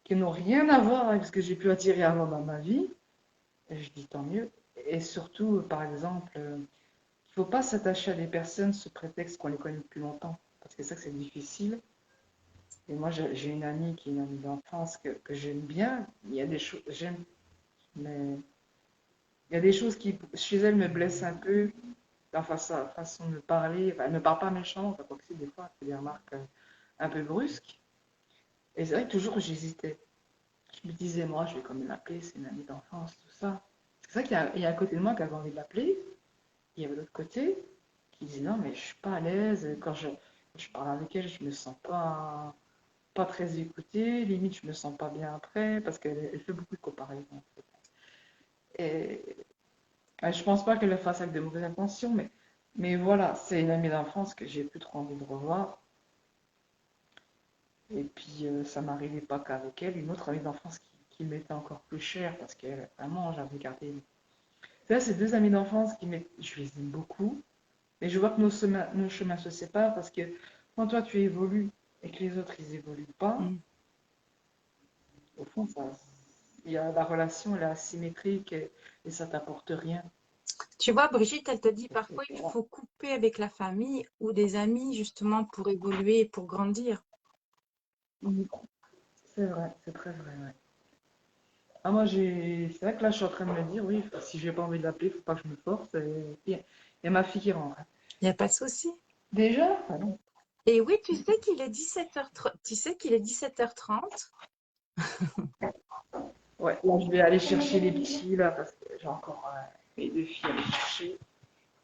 qui n'ont rien à voir avec ce que j'ai pu attirer avant dans ma vie. Et je dis tant mieux. Et surtout, par exemple, il ne faut pas s'attacher à des personnes sous prétexte qu'on les connaît depuis longtemps. Parce que ça, c'est difficile. Et moi, j'ai une amie qui est une amie d'enfance que j'aime bien. Il y a des choses, j'aime, mais il y a des choses qui, chez elle, me blessent un peu. Enfin, sa façon de parler. Enfin, elle ne parle pas méchamment, quoi que c'est, des fois, elle fait des remarques un peu brusques. Et c'est vrai que toujours, j'hésitais. Je me disais, moi, je vais quand même l'appeler, c'est une amie d'enfance, tout ça. C'est vrai qu'il y a un côté de moi qui avait envie de l'appeler. Il y avait l'autre côté qui disait, non, mais je suis pas à l'aise. Je parle avec elle, je me sens pas très écoutée. Limite, je me sens pas bien après parce qu'elle fait beaucoup de comparaisons. En fait. Et je pense pas qu'elle le fasse avec de mauvaises intentions, mais voilà, c'est une amie d'enfance que j'ai plus trop envie de revoir. Et puis, ça m'arrivait pas qu'avec elle, une autre amie d'enfance qui m'était encore plus chère parce qu'elle, vraiment, j'avais gardé. Là, c'est deux amis d'enfance je les aime beaucoup, mais je vois que nos chemins se séparent parce que quand toi tu évolues et que les autres ils évoluent pas, Mm. au fond, la relation elle est asymétrique et ça t'apporte rien. Tu vois, Brigitte, elle te dit Et parfois il voilà. faut couper avec la famille ou des amis justement pour évoluer et pour grandir. Mhm. C'est vrai, c'est très vrai. Ouais. Ah, c'est vrai que là je suis en train de me dire, oui, si j'ai pas envie de l'appeler, faut pas que je me force. Et puis, il y a ma fille qui rentre. Il n'y a pas de souci. Déjà? Ah non. Et oui, tu sais qu'il est 17h30. Tu sais qu'il est 17h30. Ouais, là je vais aller chercher les petits là parce que j'ai encore mes deux filles à aller chercher.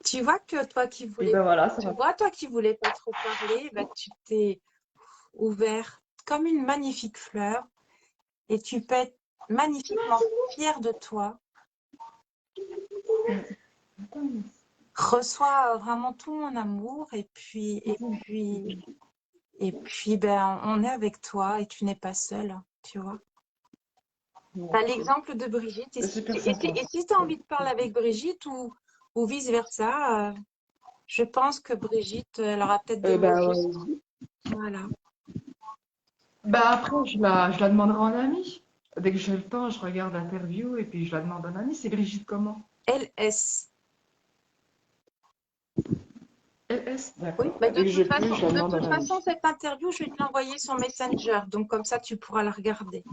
Tu vois que toi qui Et voulais, ben voilà, ça tu va. vois, toi qui voulais pas trop parler, bah, tu t'es ouvert comme une magnifique fleur et tu peux être magnifiquement fier de toi. Reçois vraiment tout mon amour et puis, ben, on est avec toi et tu n'es pas seule, tu vois. Tu as Merci. l'exemple de Brigitte. Et C'est si tu super sympa. as envie de parler avec Brigitte ou vice-versa, je pense que Brigitte, elle aura peut-être des mots Bah justes. ouais. Voilà. Bah après, je la demanderai en ami. Dès que j'ai le temps, je regarde l'interview et puis je la demande en ami. C'est Brigitte comment? LS. LS? Oui, D'accord. mais Bah, dès que je peux, je la de demande toute en ami. façon, cette interview, je vais te l'envoyer sur Messenger. Donc, comme ça, tu pourras la regarder.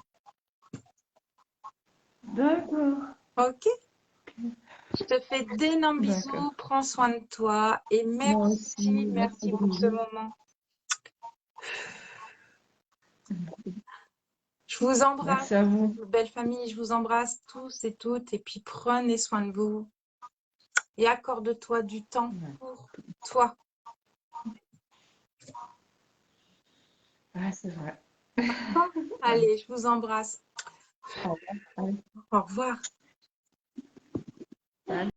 D'accord. OK? Je te fais d'énormes D'accord. bisous. Prends soin de toi. Et Moi aussi. merci, Merci merci pour ce Brigitte. moment. Je vous embrasse, Merci à vous. belle famille. Je vous embrasse tous et toutes. Et puis, prenez soin de vous. Et accorde-toi du temps Ouais. pour toi. Ouais, c'est vrai. Allez, je vous embrasse. Au revoir. Au revoir.